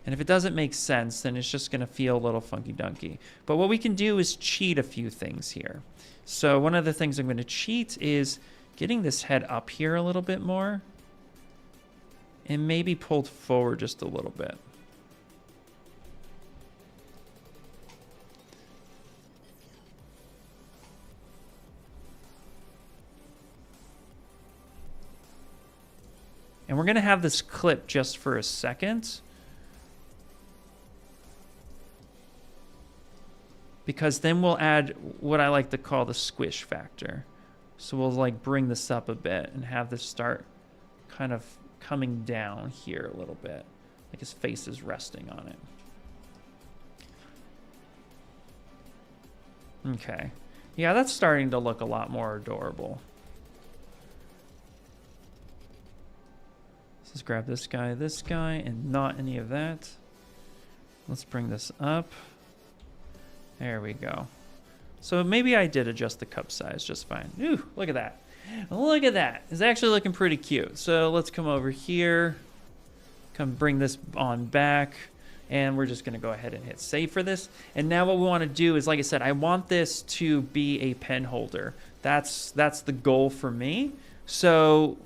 And if it doesn't make sense, then it's just going to feel a little funky-dunky. But what we can do is cheat a few things here. So one of the things I'm going to cheat is getting this head up here a little bit more and maybe pulled forward just a little bit. And we're going to have this clip just for a second, because then we'll add what I like to call the squish factor. So we'll like bring this up a bit and have this start kind of coming down here a little bit, like his face is resting on it. Okay. Yeah, that's starting to look a lot more adorable. Let's grab this guy, and not any of that. Let's bring this up. There we go. So maybe I did adjust the cup size just fine. Ooh, look at that. Look at that. It's actually looking pretty cute. So let's come over here, come bring this on back, and we're just gonna go ahead and hit save for this. And now what we wanna do is, like I said, I want this to be a pen holder. That's the goal for me. So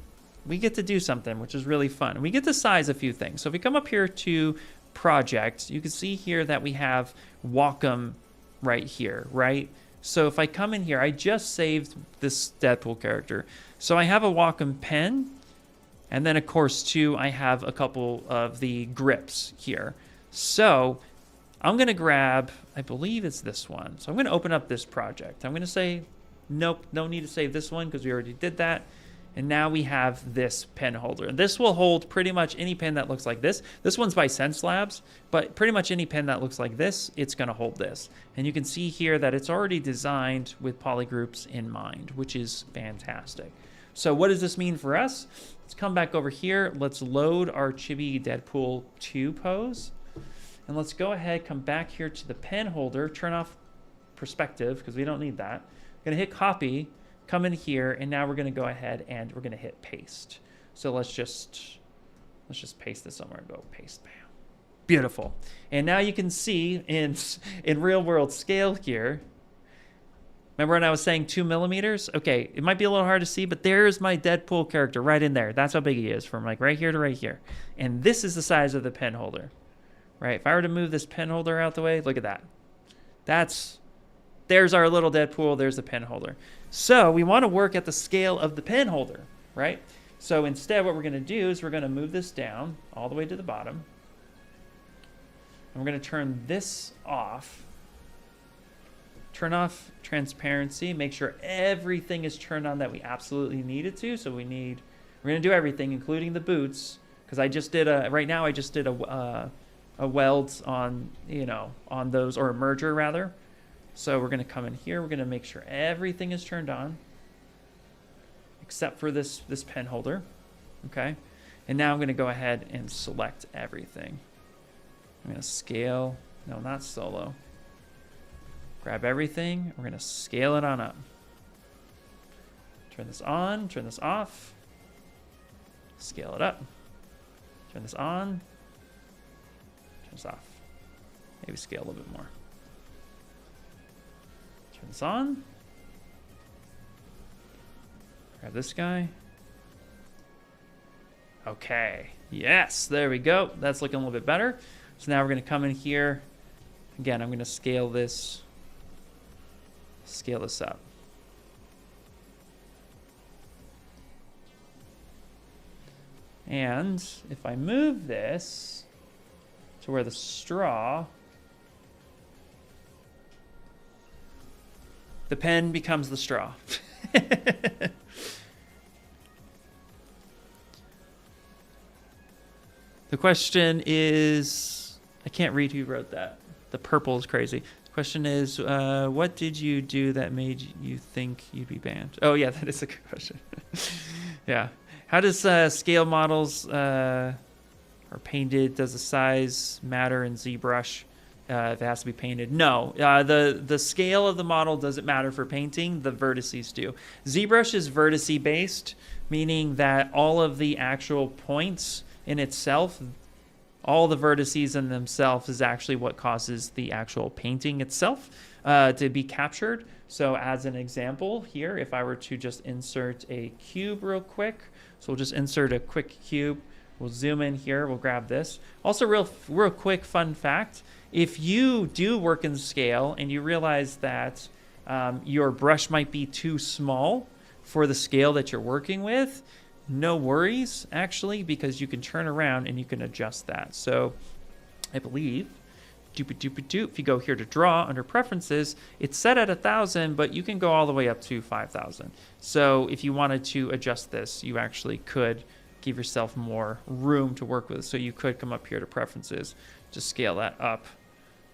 we get to do something, which is really fun. We get to size a few things. So if we come up here to project, you can see here that we have Wacom right here, right? So if I come in here, I just saved this Deadpool character. So I have a Wacom pen, and then of course too, I have a couple of the grips here. So I'm gonna grab, I believe it's this one. So I'm gonna open up this project. I'm gonna say, nope, no need to save this one because we already did that. And now we have this pen holder. And this will hold pretty much any pen that looks like this. This one's by Sense Labs, but pretty much any pen that looks like this, it's gonna hold this. And you can see here that it's already designed with PolyGroups in mind, which is fantastic. So what does this mean for us? Let's come back over here. Let's load our Chibi Deadpool 2 pose. And let's go ahead, come back here to the pen holder, turn off perspective because we don't need that. I'm gonna hit copy, come in here, and now we're going to go ahead and we're going to hit paste. So let's just paste this somewhere and go paste. Bam. Beautiful. And now you can see in real world scale here. Remember when I was saying 2 millimeters? Okay, it might be a little hard to see, but there's my Deadpool character right in there. That's how big he is, from like right here to right here. And this is the size of the pen holder, right? If I were to move this pen holder out the way, look at that. There's our little Deadpool, there's the pen holder. So we want to work at the scale of the pen holder, right? So instead what we're going to do is we're going to move this down all the way to the bottom. And we're going to turn this off. Turn off transparency, make sure everything is turned on that we absolutely need it to. So we're going to do everything, including the boots, because I just did right now I just did a weld on, on those, or a merger rather. So we're going to come in here. We're going to make sure everything is turned on, except for this pen holder. Okay. And now I'm going to go ahead and select everything. I'm going to scale. No, not solo. Grab everything. We're going to scale it on up. Turn this on. Turn this off. Scale it up. Turn this on. Turn this off. Maybe scale a little bit more. Turn this on. Grab this guy. Okay. Yes, there we go. That's looking a little bit better. So now we're going to come in here. Again, I'm going to scale this scale this up. And if I move this to where the straw, the pen becomes the straw. The question is, I can't read who wrote that. The purple is crazy. The question is, what did you do that made you think you'd be banned? Oh yeah, that is a good question. Yeah. How does scale models are painted? Does the size matter in ZBrush if it has to be painted? No. The scale of the model doesn't matter for painting. The vertices do. ZBrush is vertice based, meaning that all of the actual points in itself, all the vertices in themselves is actually what causes the actual painting itself to be captured. So as an example here, if I were to just insert a cube real quick, so we'll just insert a quick cube. We'll zoom in here. We'll grab this. Also, real quick fun fact. If you do work in scale and you realize that your brush might be too small for the scale that you're working with, no worries, actually, because you can turn around and you can adjust that. So I believe, if you go here to draw under preferences, it's set at 1,000, but you can go all the way up to 5,000. So if you wanted to adjust this, you actually could give yourself more room to work with. So you could come up here to preferences, just scale that up.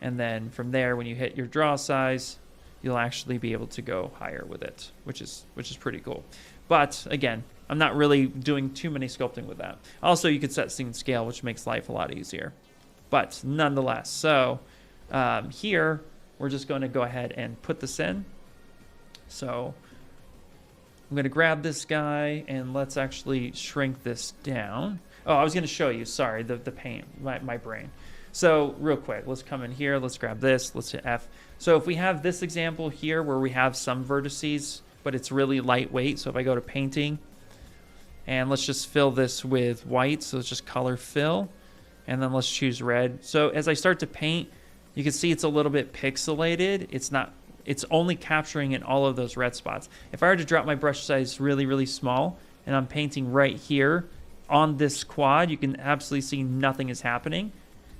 And then from there, when you hit your draw size, you'll actually be able to go higher with it, which is pretty cool. But again, I'm not really doing too many sculpting with that. Also, you could set scene scale, which makes life a lot easier. But nonetheless, so here, we're just going to go ahead and put this in. So I'm going to grab this guy, and let's actually shrink this down. Oh, I was going to show you, sorry, the paint, my brain. So real quick, let's come in here, let's grab this, let's hit F. So if we have this example here where we have some vertices, but it's really lightweight. So if I go to painting, and let's just fill this with white. So let's just color fill, and then let's choose red. So as I start to paint, you can see it's a little bit pixelated. It's only capturing in all of those red spots. If I were to drop my brush size really, really small, and I'm painting right here on this quad, you can absolutely see nothing is happening.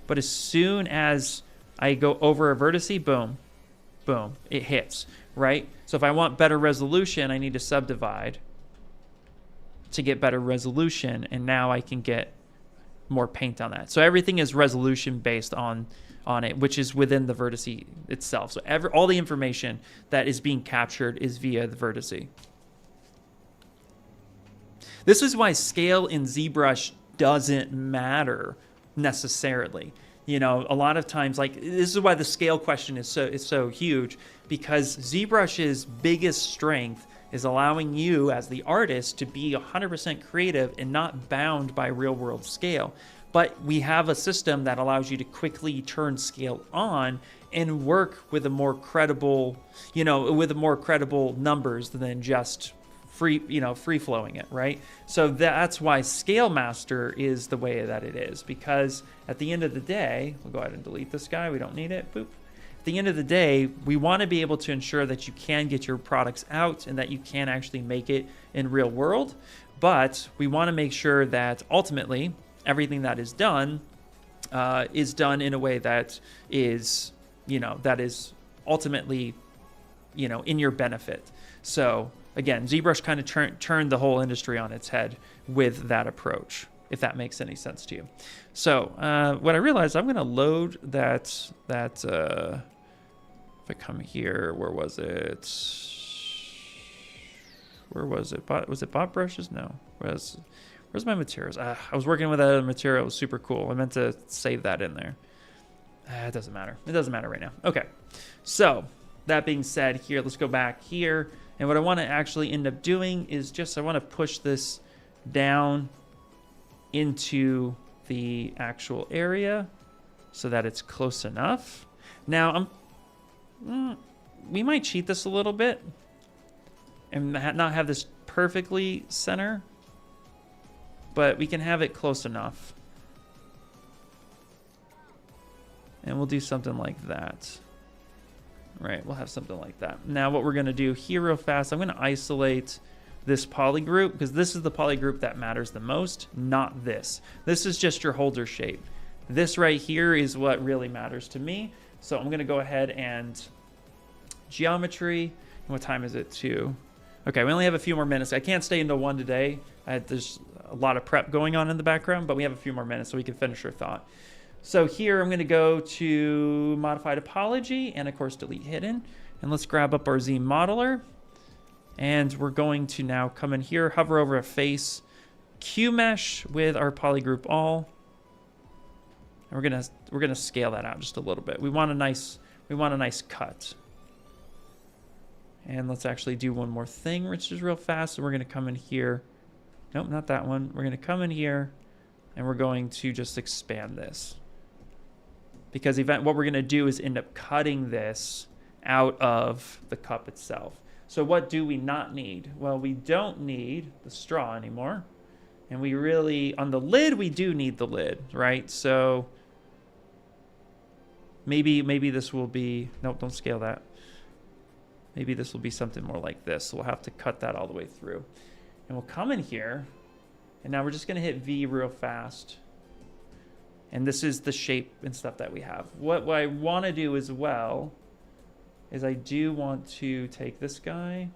But as soon as I go over a vertice, boom, boom, it hits, right? So if I want better resolution, I need to subdivide to get better resolution, and now I can get more paint on that. So everything is resolution based on it, which is within the vertice itself. So all the information that is being captured is via the vertice. This is why scale in ZBrush doesn't matter necessarily. You know, a lot of times, like, this is why the scale question is so huge, because ZBrush's biggest strength is allowing you as the artist to be 100% creative and not bound by real world scale. But we have a system that allows you to quickly turn scale on and work with a more credible, with more credible numbers than just free flowing it, right? So that's why Scale Master is the way that it is, because at the end of the day, we'll go ahead and delete this guy. We don't need it. Boop. At the end of the day, we want to be able to ensure that you can get your products out and that you can actually make it in real world. But we want to make sure that ultimately everything that is done in a way that is, that is ultimately, in your benefit. So again, ZBrush kind of turned the whole industry on its head with that approach, if that makes any sense to you. So what I realized, I'm going to load that if I come here, where was it? Was it bot brushes? No. Where's my materials? I was working with that material. It was super cool. I meant to save that in there. It doesn't matter. It doesn't matter right now. Okay. So that being said, here, let's go back here. And what I want to actually end up doing is I want to push this down into the actual area so that it's close enough. Now, we might cheat this a little bit and not have this perfectly center, but we can have it close enough. And we'll do something like that. Right, we'll have something like that. Now what we're going to do here real fast, I'm going to isolate this poly group because this is the poly group that matters the most, not this. This is just your holder shape. This right here is what really matters to me. So I'm going to go ahead and geometry. What time is it? 2. Okay, we only have a few more minutes. I can't stay into 1 today. There's a lot of prep going on in the background, but we have a few more minutes so we can finish our thought. So here I'm going to go to modify topology and of course delete hidden. And let's grab up our ZModeler. And we're going to now come in here, hover over a face, QMesh with our polygroup all. And we're gonna scale that out just a little bit. We want a nice cut. And let's actually do one more thing, which is real fast. So we're gonna come in here. Nope, not that one. We're gonna come in here and we're going to just expand this. Because what we're gonna do is end up cutting this out of the cup itself. So what do we not need? Well, we don't need the straw anymore. And we really, on the lid, we do need the lid, right? So maybe this will be, nope, don't scale that. Maybe this will be something more like this. So we'll have to cut that all the way through. And we'll come in here, and now we're just gonna hit V real fast. And this is the shape and stuff that we have. What I wanna do as well is I do want to take this guy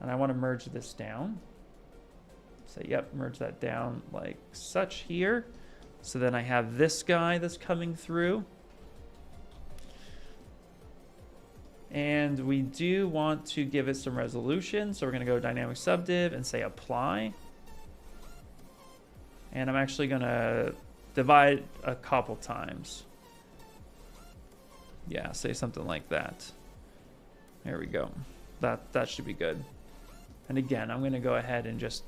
and I want to merge this down. So yep, merge that down like such here. So then I have this guy that's coming through. And we do want to give it some resolution. So we're going to go dynamic subdiv and say apply. And I'm actually going to divide a couple times. Yeah, say something like that. There we go. That should be good. And again, I'm going to go ahead and just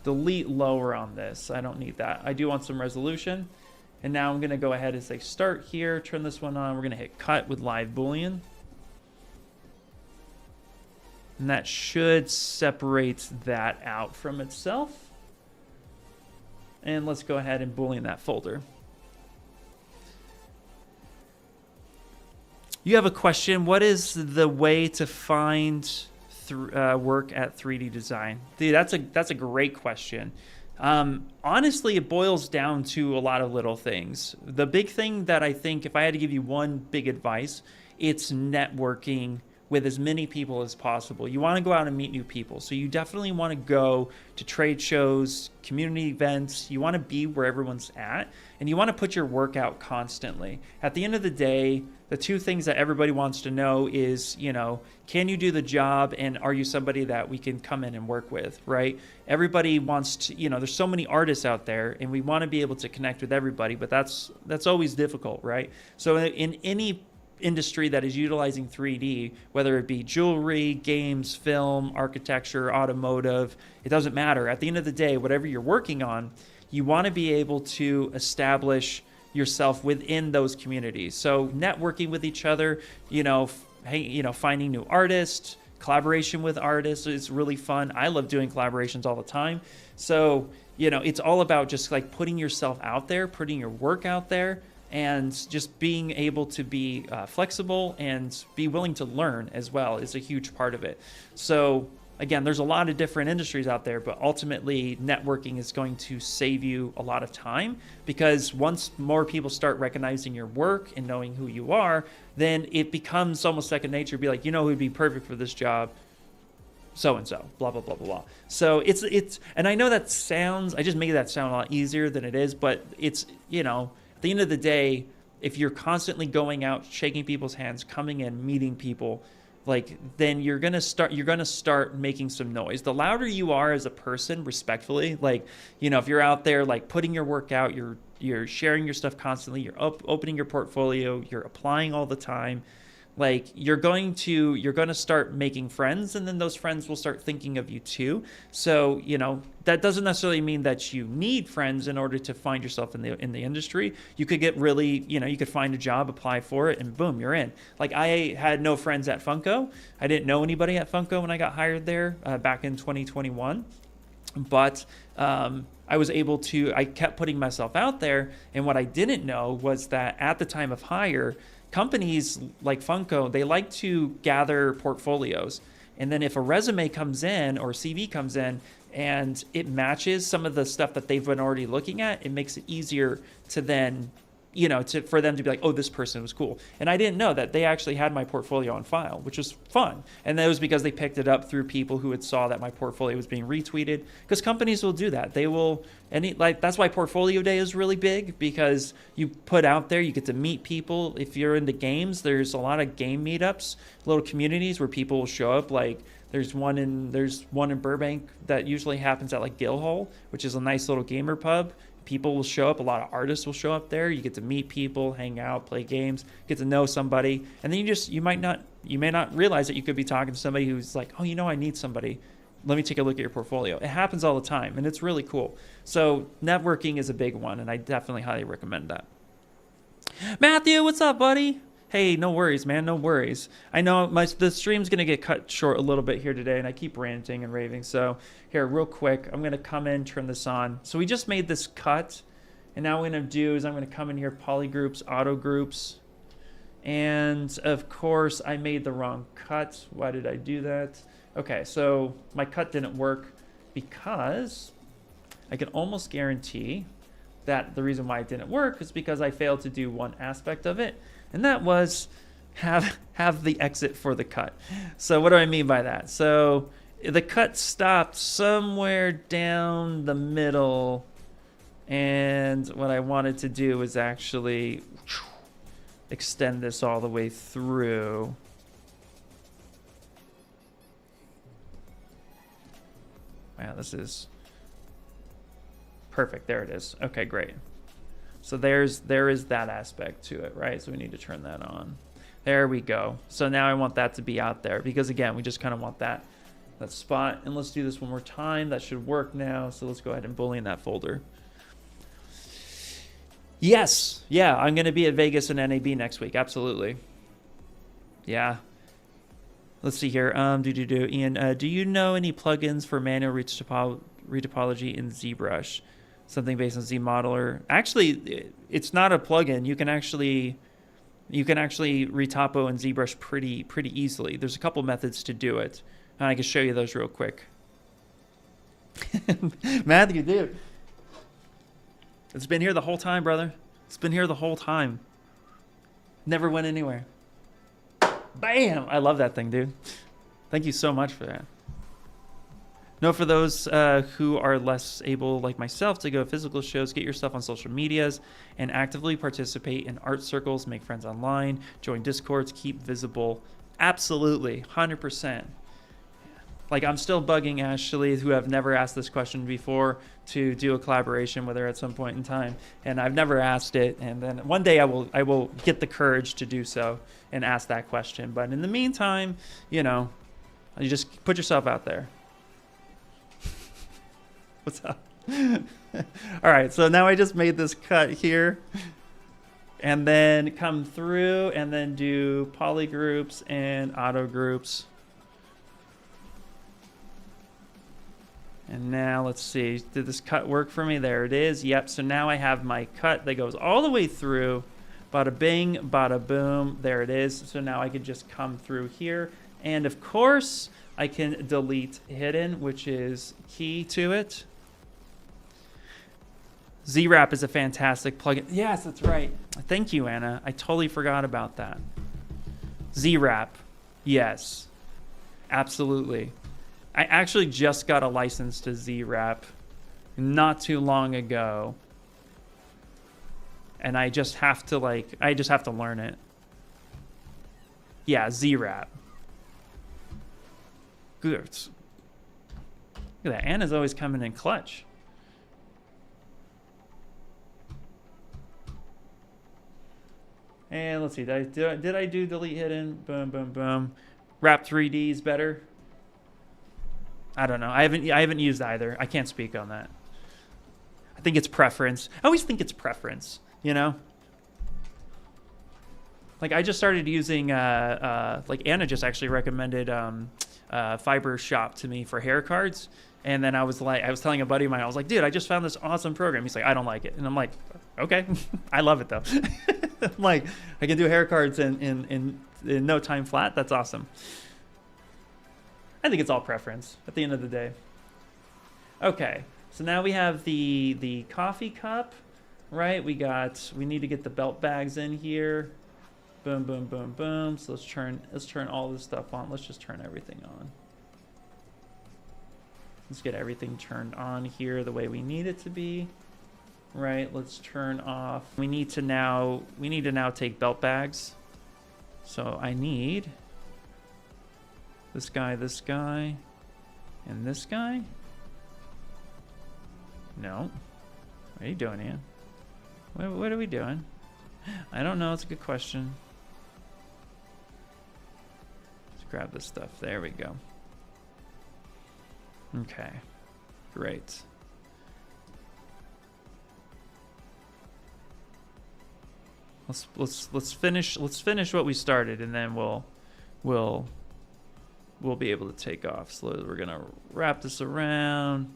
delete lower on this. I don't need that. I do want some resolution. And now I'm going to go ahead and say start here, turn this one on. We're going to hit cut with live boolean. And that should separate that out from itself. And let's go ahead and boolean that folder. You have a question. What is the way to find work at 3D design? Dude, that's a great question. Honestly, it boils down to a lot of little things. The big thing that I think, if I had to give you one big advice, it's networking with as many people as possible. You want to go out and meet new people. So you definitely want to go to trade shows, community events. You want to be where everyone's at, and you want to put your work out constantly. At the end of the day, the two things that everybody wants to know is, you know, can you do the job, and are you somebody that we can come in and work with, right? Everybody wants to, you know, there's so many artists out there, and we want to be able to connect with everybody, but that's always difficult, right? So in any industry that is utilizing 3D, whether it be jewelry, games, film, architecture, automotive, it doesn't matter. At the end of the day, whatever you're working on, you want to be able to establish yourself within those communities. So networking with each other, finding new artists, collaboration with artists is really fun. I love doing collaborations all the time. So, it's all about just like putting yourself out there, putting your work out there, and just being able to be flexible and be willing to learn as well is a huge part of it. So again, there's a lot of different industries out there, but ultimately networking is going to save you a lot of time, because once more people start recognizing your work and knowing who you are, then it becomes almost second nature to be like, who'd be perfect for this job? So-and-so, blah, blah, blah, blah, blah. So it's, and I know that sounds, I just make that sound a lot easier than it is, but it's, at the end of the day, if you're constantly going out, shaking people's hands, coming in, meeting people, then you're gonna start making some noise. The louder you are as a person, respectfully, if you're out there putting your work out, you're sharing your stuff constantly, you're opening your portfolio, you're applying all the time, you're going to start making friends, and then those friends will start thinking of you too. So that doesn't necessarily mean that you need friends in order to find yourself in the industry. You could get really, you could find a job, apply for it, and boom, you're in. I had no friends at Funko. I didn't know anybody at Funko when I got hired there back in 2021. But I was able to, I kept putting myself out there. And what I didn't know was that at the time of hire, companies like Funko, they like to gather portfolios. And then if a resume comes in or a CV comes in and it matches some of the stuff that they've been already looking at, it makes it easier to then, you know, for them to be like, oh, this person was cool. And I didn't know that they actually had my portfolio on file, which was fun. And that was because they picked it up through people who had saw that my portfolio was being retweeted. Because companies will do that. They will, that's why Portfolio Day is really big, because you put out there, you get to meet people. If you're into games, there's a lot of game meetups, little communities where people will show up. Like there's one in Burbank that usually happens at like Guildhall, which is a nice little gamer pub. People will show up, a lot of artists will show up there. You get to meet people, hang out, play games, get to know somebody. And then you may not realize that you could be talking to somebody who's like, oh, you know, I need somebody. Let me take a look at your portfolio. It happens all the time, and it's really cool. So networking is a big one, and I definitely highly recommend that. Matthew, what's up, buddy? Hey, no worries, man, no worries. I know the stream's going to get cut short a little bit here today, and I keep ranting and raving. So here, real quick, I'm going to come in, turn this on. So we just made this cut, and now what I'm going to do is I'm going to come in here, PolyGroups, Auto Groups. And, of course, I made the wrong cut. Why did I do that? Okay, so my cut didn't work because I can almost guarantee that the reason why it didn't work is because I failed to do one aspect of it. And that was have the exit for the cut. So what do I mean by that? So the cut stopped somewhere down the middle. And what I wanted to do was actually extend this all the way through. Wow, this is perfect. There it is. Okay, great. So there is that aspect to it, right? So we need to turn that on. There we go. So now I want that to be out there because, again, we just kind of want that spot. And let's do this one more time. That should work now. So let's go ahead and Boolean that folder. Yes. Yeah, I'm going to be at Vegas and NAB next week. Absolutely. Yeah. Let's see here. Ian, do you know any plugins for manual retopology in ZBrush? Something based on ZModeler. Actually, it's not a plugin. You can actually retopo in ZBrush pretty easily. There's a couple methods to do it, and I can show you those real quick. Matthew, dude, it's been here the whole time, brother. It's been here the whole time. Never went anywhere. Bam! I love that thing, dude. Thank you so much for that. No, for those who are less able, like myself, to go to physical shows, get your stuff on social medias and actively participate in art circles, make friends online, join Discords, keep visible. Absolutely, 100%. Like, I'm still bugging Ashley, who I've never asked this question before, to do a collaboration with her at some point in time. And I've never asked it. And then one day I will get the courage to do so and ask that question. But in the meantime, you know, you just put yourself out there. What's up? All right, so now I just made this cut here. And then come through and then do PolyGroups and Auto Groups. And now let's see, did this cut work for me? There it is. Yep, so now I have my cut that goes all the way through. Bada bing, bada boom. There it is. So now I can just come through here. And of course, I can delete hidden, which is key to it. ZWrap is a fantastic plugin. Yes, that's right. Thank you, Anna. I totally forgot about that. ZWrap. Yes, absolutely. I actually just got a license to ZWrap not too long ago. And I just have to learn it. Yeah, ZWrap. Good. Look at that. Anna's always coming in clutch. And let's see, did I do delete hidden? Boom, boom, boom. Wrap 3D is better. I don't know. I haven't used either. I can't speak on that. I think it's preference. I always think it's preference, you know? Like I just started using like Anna just actually recommended fiber shop to me for hair cards. And then I was telling a buddy of mine, I was like, dude, I just found this awesome program. He's like, I don't like it. And I'm like, okay, I love it though. I'm like, I can do hair cards in no time flat. That's awesome. I think it's all preference at the end of the day. Okay, so now we have the coffee cup, right? We need to get the belt bags in here. Boom, boom, boom, boom. So let's turn all this stuff on. Let's just turn everything on. Let's get everything turned on here the way we need it to be. Right, let's turn off. We need to now take belt bags. So I need this guy, and this guy. No. What are you doing, Ian? What are we doing? I don't know, it's a good question. Let's grab this stuff. There we go. Okay, great. Let's finish what we started, and then we'll be able to take off. So we're gonna wrap this around.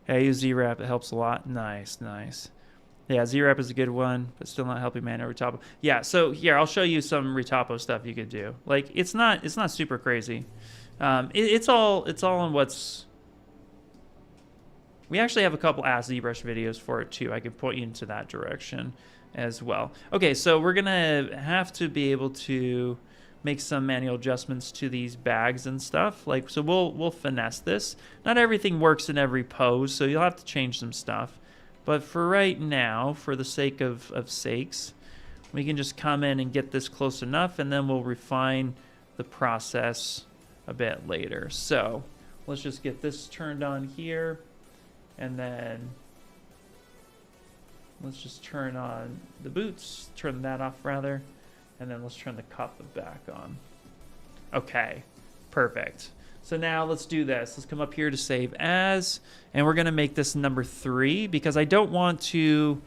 Hey, I use ZWrap. It helps a lot. Nice, nice. Yeah, ZWrap is a good one, but still not helping manual retopo. Yeah, so here I'll show you some retopo stuff you could do. Like it's not super crazy. It's all in what's. We actually have a couple Ask ZBrush videos for it too. I could point you into that direction as well. Okay, so we're gonna have to be able to make some manual adjustments to these bags and stuff. Like so, we'll finesse this. Not everything works in every pose, so you'll have to change some stuff. But for right now, for the sake of sakes, we can just come in and get this close enough, and then we'll refine the process a bit later. So let's just get this turned on here, and then let's just turn on the boots, turn that off rather, and then let's turn the cup back on. Okay, perfect. So now let's do this. Let's come up here to save as, and we're gonna make this number 3 because I don't want to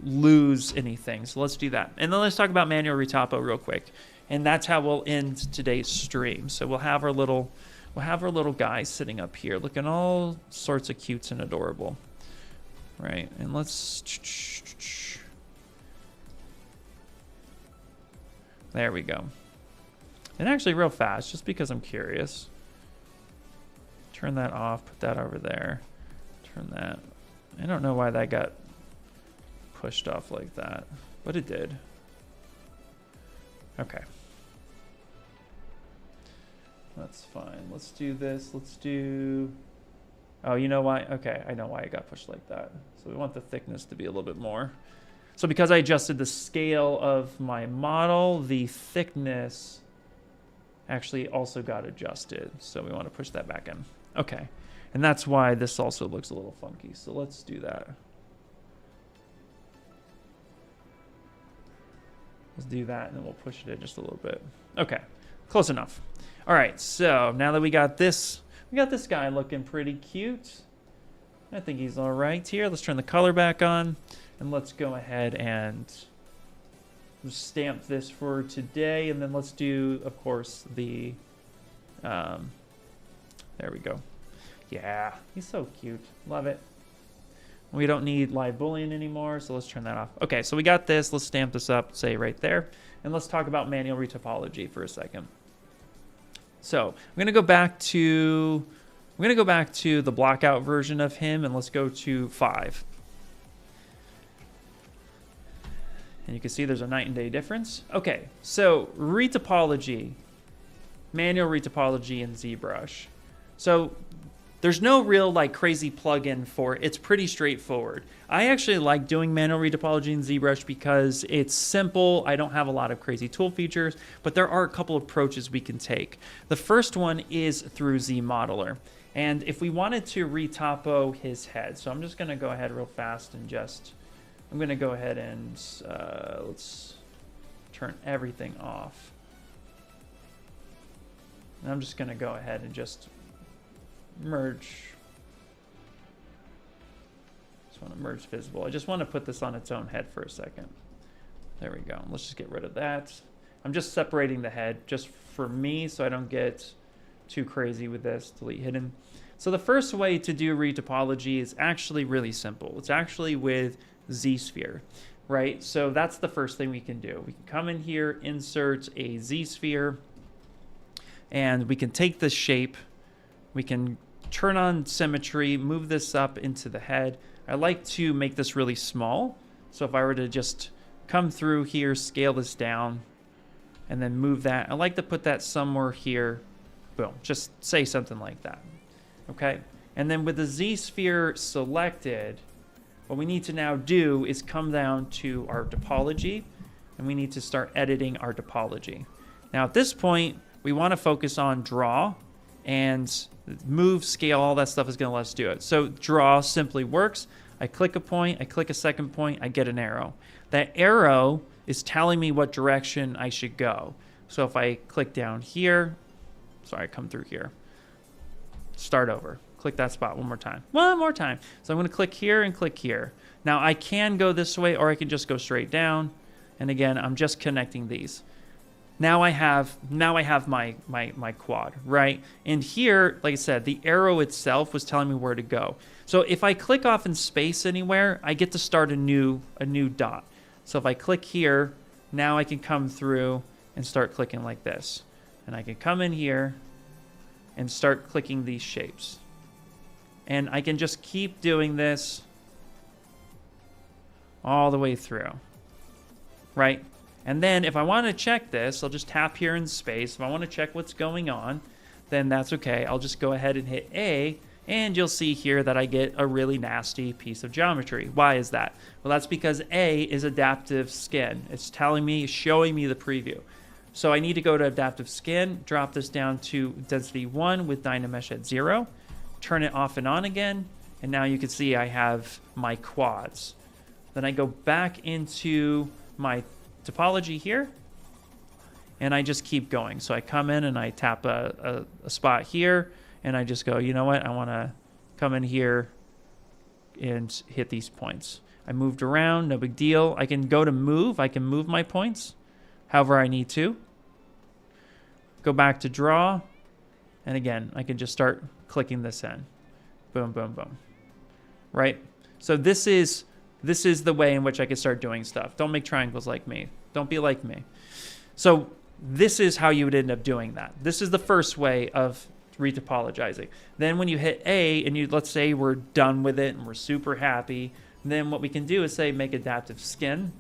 lose anything. So let's do that. And then let's talk about manual retopo real quick. And that's how we'll end today's stream. So we'll have our little guy sitting up here looking all sorts of cute and adorable. Right, and let's, there we go. And actually real fast, just because I'm curious. Turn that off, put that over there. Turn that. I don't know why that got pushed off like that, but it did. Okay. That's fine. Let's do this. Let's do... Oh, you know why? Okay, I know why it got pushed like that. So we want the thickness to be a little bit more. So because I adjusted the scale of my model, the thickness actually also got adjusted. So we want to push that back in. Okay. And that's why this also looks a little funky. So let's do that. Let's do that, and then we'll push it in just a little bit. Okay, close enough. All right, so now that we got this guy looking pretty cute. I think he's all right here. Let's turn the color back on, and let's go ahead and stamp this for today, and then let's do, of course, the there we go. Yeah, he's so cute. Love it. We don't need live boolean anymore, so let's turn that off. Okay, so we got this. Let's stamp this up, say right there, and let's talk about manual retopology for a second. So I'm gonna go back to the blockout version of him, and let's go to 5. And you can see there's a night and day difference. Okay, so retopology, manual retopology in ZBrush. So there's no real like crazy plugin for it. It's pretty straightforward. I actually like doing manual retopology in ZBrush because it's simple. I don't have a lot of crazy tool features, but there are a couple of approaches we can take. The first one is through ZModeler. And if we wanted to retopo his head, so I'm just gonna go ahead real fast and I'm gonna go ahead and let's turn everything off. And I'm just gonna go ahead and just merge Just want to merge visible. I just want to put this on its own head for a second. There we go. Let's just get rid of that. I'm just separating the head just for me so I don't get too crazy with this. Delete hidden. So the first way to do retopology is actually really simple. It's actually with ZSphere, right? So that's the first thing we can do. We can come in here, insert a ZSphere, and we can take this shape. We can turn on symmetry, move this up into the head. I like to make this really small. So if I were to just come through here, scale this down, and then move that. I like to put that somewhere here. Boom, just say something like that, okay? And then with the ZSphere selected, what we need to now do is come down to our topology, and we need to start editing our topology. Now at this point, we want to focus on draw, and move, scale, all that stuff is going to let us do it. So draw simply works. I click a point, I click a second point, I get an arrow. That arrow is telling me what direction I should go. So if I click down here, sorry, come through here, start over, click that spot one more time. So I'm going to click here and click here. Now I can go this way, or I can just go straight down. And again, I'm just connecting these. Now I have my quad, right? And here, like I said, the arrow itself was telling me where to go. So if I click off in space anywhere, I get to start a new dot. So if I click here, now I can come through and start clicking like this. And I can come in here and start clicking these shapes. And I can just keep doing this all the way through, right? And then if I want to check this, I'll just tap here in space. If I want to check what's going on, then that's okay. I'll just go ahead and hit A, and you'll see here that I get a really nasty piece of geometry. Why is that? Well, that's because A is adaptive skin. It's telling me, showing me the preview. So I need to go to adaptive skin, drop this down to density 1 with DynaMesh at 0, turn it off and on again, and now you can see I have my quads. Then I go back into my topology here, and I just keep going. So I come in and I tap a spot here, and I just go, you know what, I want to come in here and hit these points. I moved around, no big deal. I can go to move. I can move my points however I need to. Go back to draw, and again, I can just start clicking this in. Boom, boom, boom. Right? So this is the way in which I can start doing stuff. Don't make triangles like me. Don't be like me. So this is how you would end up doing that. This is the first way of retopologizing. Then when you hit A, and let's say we're done with it and we're super happy, then what we can do is say make adaptive skin,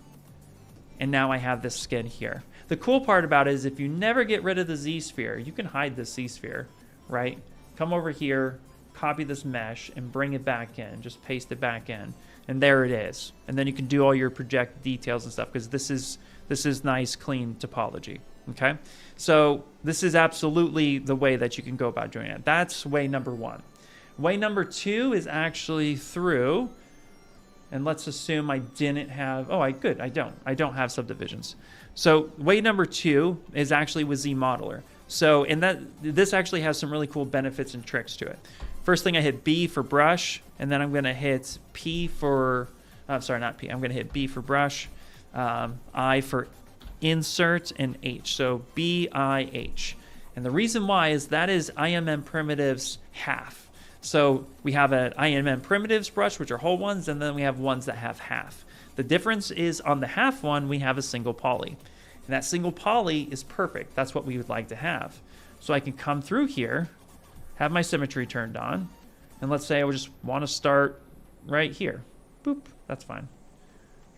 and now I have this skin here. The cool part about it is if you never get rid of the ZSphere, you can hide the ZSphere, right? Come over here, copy this mesh, and bring it back in. Just paste it back in, and there it is. And then you can do all your project details and stuff, because this is nice, clean topology. Okay, so this is absolutely the way that you can go about doing it. That's way number 1. Way number 2 is actually through, and let's assume I didn't have, I don't have subdivisions. So way number 2 is actually with ZModeler. So, and this actually has some really cool benefits and tricks to it. First thing, I hit B for brush, and then I'm going to hit P for, sorry, not P, I'm going to hit B for brush, I for insert, and H. So B-I-H. And the reason why is that is IMM Primitive's half. So we have an IMM Primitives brush, which are whole ones, and then we have ones that have half. The difference is on the half one, we have a single poly. And that single poly is perfect. That's what we would like to have. So I can come through here, have my symmetry turned on, and let's say I would just want to start right here. Boop, that's fine.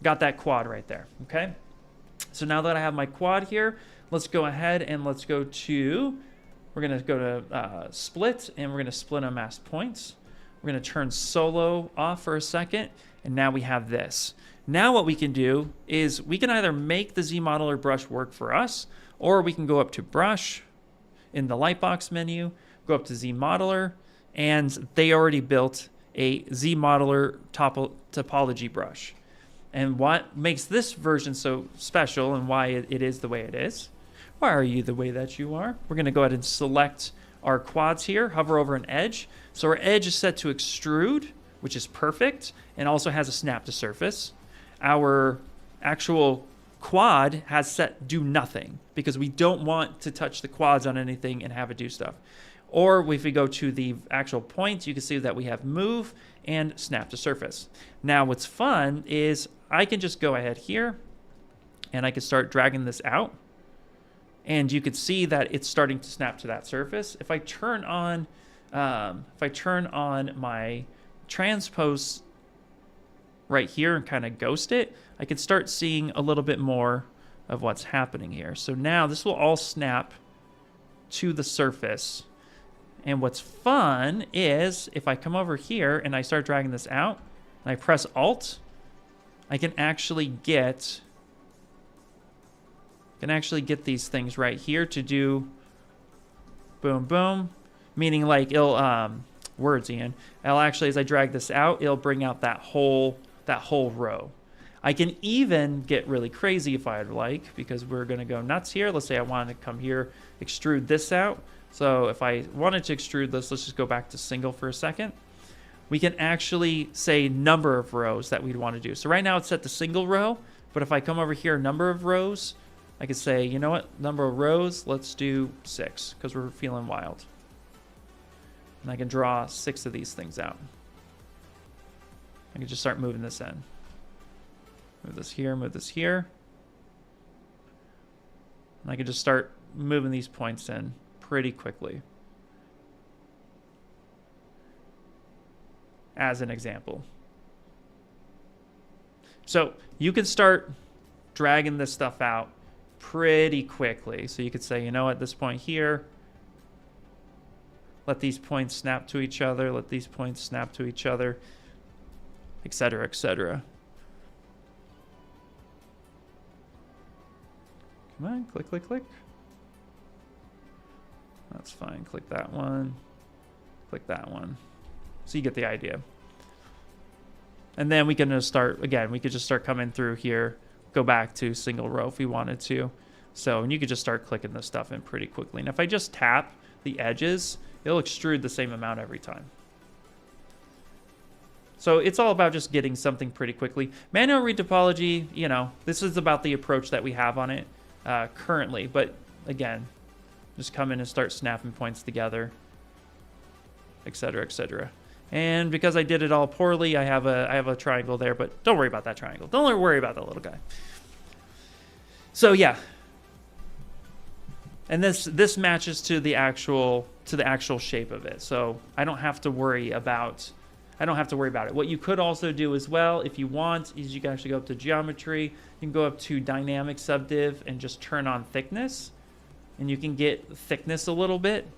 Got that quad right there, okay? So now that I have my quad here, let's go ahead and let's go to, we're going to go to split, and we're going to split on mask points. We're going to turn solo off for a second, and now we have this. Now what we can do is we can either make the ZModeler brush work for us, or we can go up to brush in the lightbox menu, go up to ZModeler, and they already built a ZModeler topology brush. And what makes this version so special and why it is the way it is, why are you the way that you are? We're going to go ahead and select our quads here, hover over an edge. So our edge is set to extrude, which is perfect, and also has a snap to surface. Our actual quad has set do nothing because we don't want to touch the quads on anything and have it do stuff. Or if we go to the actual points, you can see that we have move and snap to surface. Now what's fun is I can just go ahead here and I can start dragging this out. And you can see that it's starting to snap to that surface. If I turn on my transpose right here and kind of ghost it, I can start seeing a little bit more of what's happening here. So now this will all snap to the surface. And what's fun is if I come over here and I start dragging this out and I press Alt, I can actually get these things right here to do boom, boom, meaning like it'll, words, Ian. It'll actually, as I drag this out, it'll bring out that whole row. I can even get really crazy if I'd like, because we're going to go nuts here. Let's say I wanted to come here, extrude this out. So if I wanted to extrude this, let's just go back to single for a second. We can actually say number of rows that we'd want to do. So right now it's set to single row, but if I come over here, number of rows, I could say, you know what, number of rows, let's do 6, because we're feeling wild. And I can draw 6 of these things out. I can just start moving this in. Move this here, move this here. And I can just start moving these points in pretty quickly. As an example. So you can start dragging this stuff out pretty quickly. So you could say, you know, at this point here, let these points snap to each other, let these points snap to each other, etc., etc. Come on, click, click, click. That's fine. Click that one. Click that one. So you get the idea. And then we can just start, again, we could just start coming through here, go back to single row if we wanted to. So, and you could just start clicking this stuff in pretty quickly. And if I just tap the edges, it'll extrude the same amount every time. So it's all about just getting something pretty quickly. Manual retopology, you know, this is about the approach that we have on it currently. But again, just come in and start snapping points together, etc., etc. And because I did it all poorly, I have a triangle there, but don't worry about that triangle. Don't worry about that little guy. So yeah. And this matches to the actual shape of it. So I don't have to worry about it. What you could also do as well, if you want, is you can actually go up to geometry. You can go up to dynamic subdiv and just turn on thickness. And you can get thickness a little bit.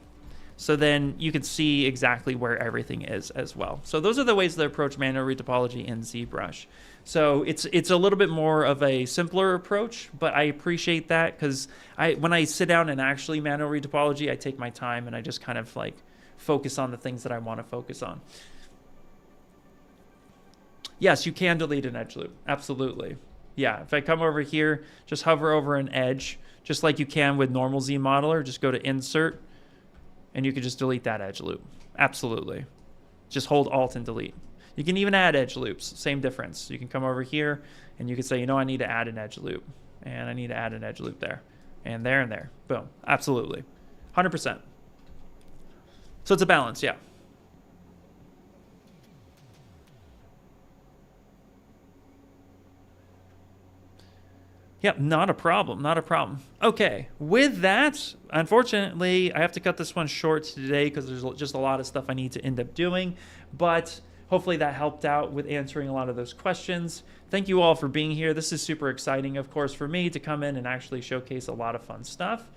So then you can see exactly where everything is as well. So those are the ways to approach manual retopology in ZBrush. So it's a little bit more of a simpler approach, but I appreciate that because when I sit down and actually manual retopology, I take my time and I just kind of like focus on the things that I want to focus on. Yes, you can delete an edge loop. Absolutely. Yeah, if I come over here, just hover over an edge, just like you can with normal ZModeler, just go to Insert, and you can just delete that edge loop. Absolutely. Just hold Alt and delete. You can even add edge loops, same difference. You can come over here, and you can say, you know, I need to add an edge loop, and I need to add an edge loop there, and there, and there. Boom. Absolutely. 100%. So it's a balance, yeah. Yep, not a problem, not a problem. Okay, with that, unfortunately, I have to cut this one short today because there's just a lot of stuff I need to end up doing, but hopefully that helped out with answering a lot of those questions. Thank you all for being here. This is super exciting, of course, for me to come in and actually showcase a lot of fun stuff.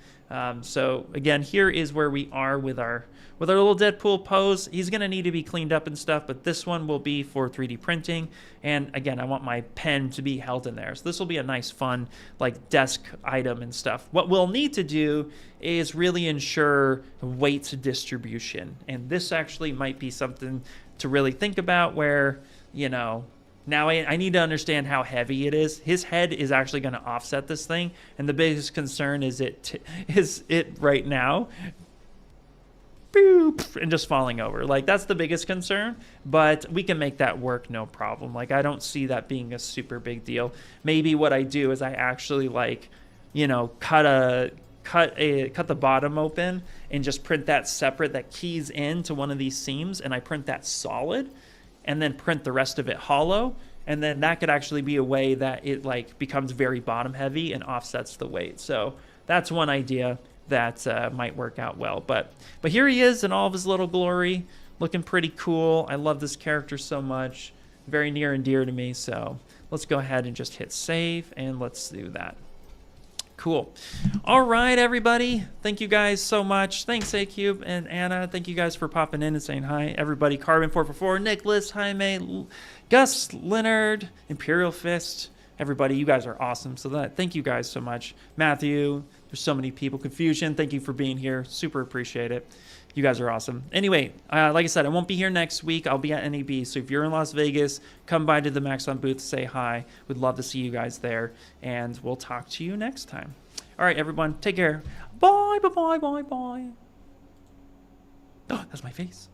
So again, here is where we are with our little Deadpool pose. He's gonna need to be cleaned up and stuff, but this one will be for 3D printing. And again, I want my pen to be held in there. So this will be a nice, fun, like desk item and stuff. What we'll need to do is really ensure weight distribution. And this actually might be something to really think about where, you know, now I need to understand how heavy it is. His head is actually going to offset this thing, and the biggest concern is it right now boop, and just falling over. Like, that's the biggest concern, but we can make that work no problem. Like, I don't see that being a super big deal. Maybe what I do is I actually, like, you know, cut the bottom open and just print that separate, that keys into one of these seams, and I print that solid and then print the rest of it hollow. And then that could actually be a way that it like becomes very bottom heavy and offsets the weight. So that's one idea that might work out well. But here he is in all of his little glory, looking pretty cool. I love this character so much, very near and dear to me. So let's go ahead and just hit save, and let's do that. Cool. All right, everybody. Thank you guys so much. Thanks, A-Cube and Anna. Thank you guys for popping in and saying hi. Everybody, Carbon444, Nicholas, Jaime, Gus, Leonard, Imperial Fist. Everybody, you guys are awesome. So thank you guys so much. Matthew, there's so many people. Confusion, thank you for being here. Super appreciate it. You guys are awesome. Anyway, like I said, I won't be here next week. I'll be at NAB. So if you're in Las Vegas, come by to the Maxon booth, say hi. We'd love to see you guys there. And we'll talk to you next time. All right, everyone. Take care. Bye, bye, bye, bye, bye. Oh, that's my face.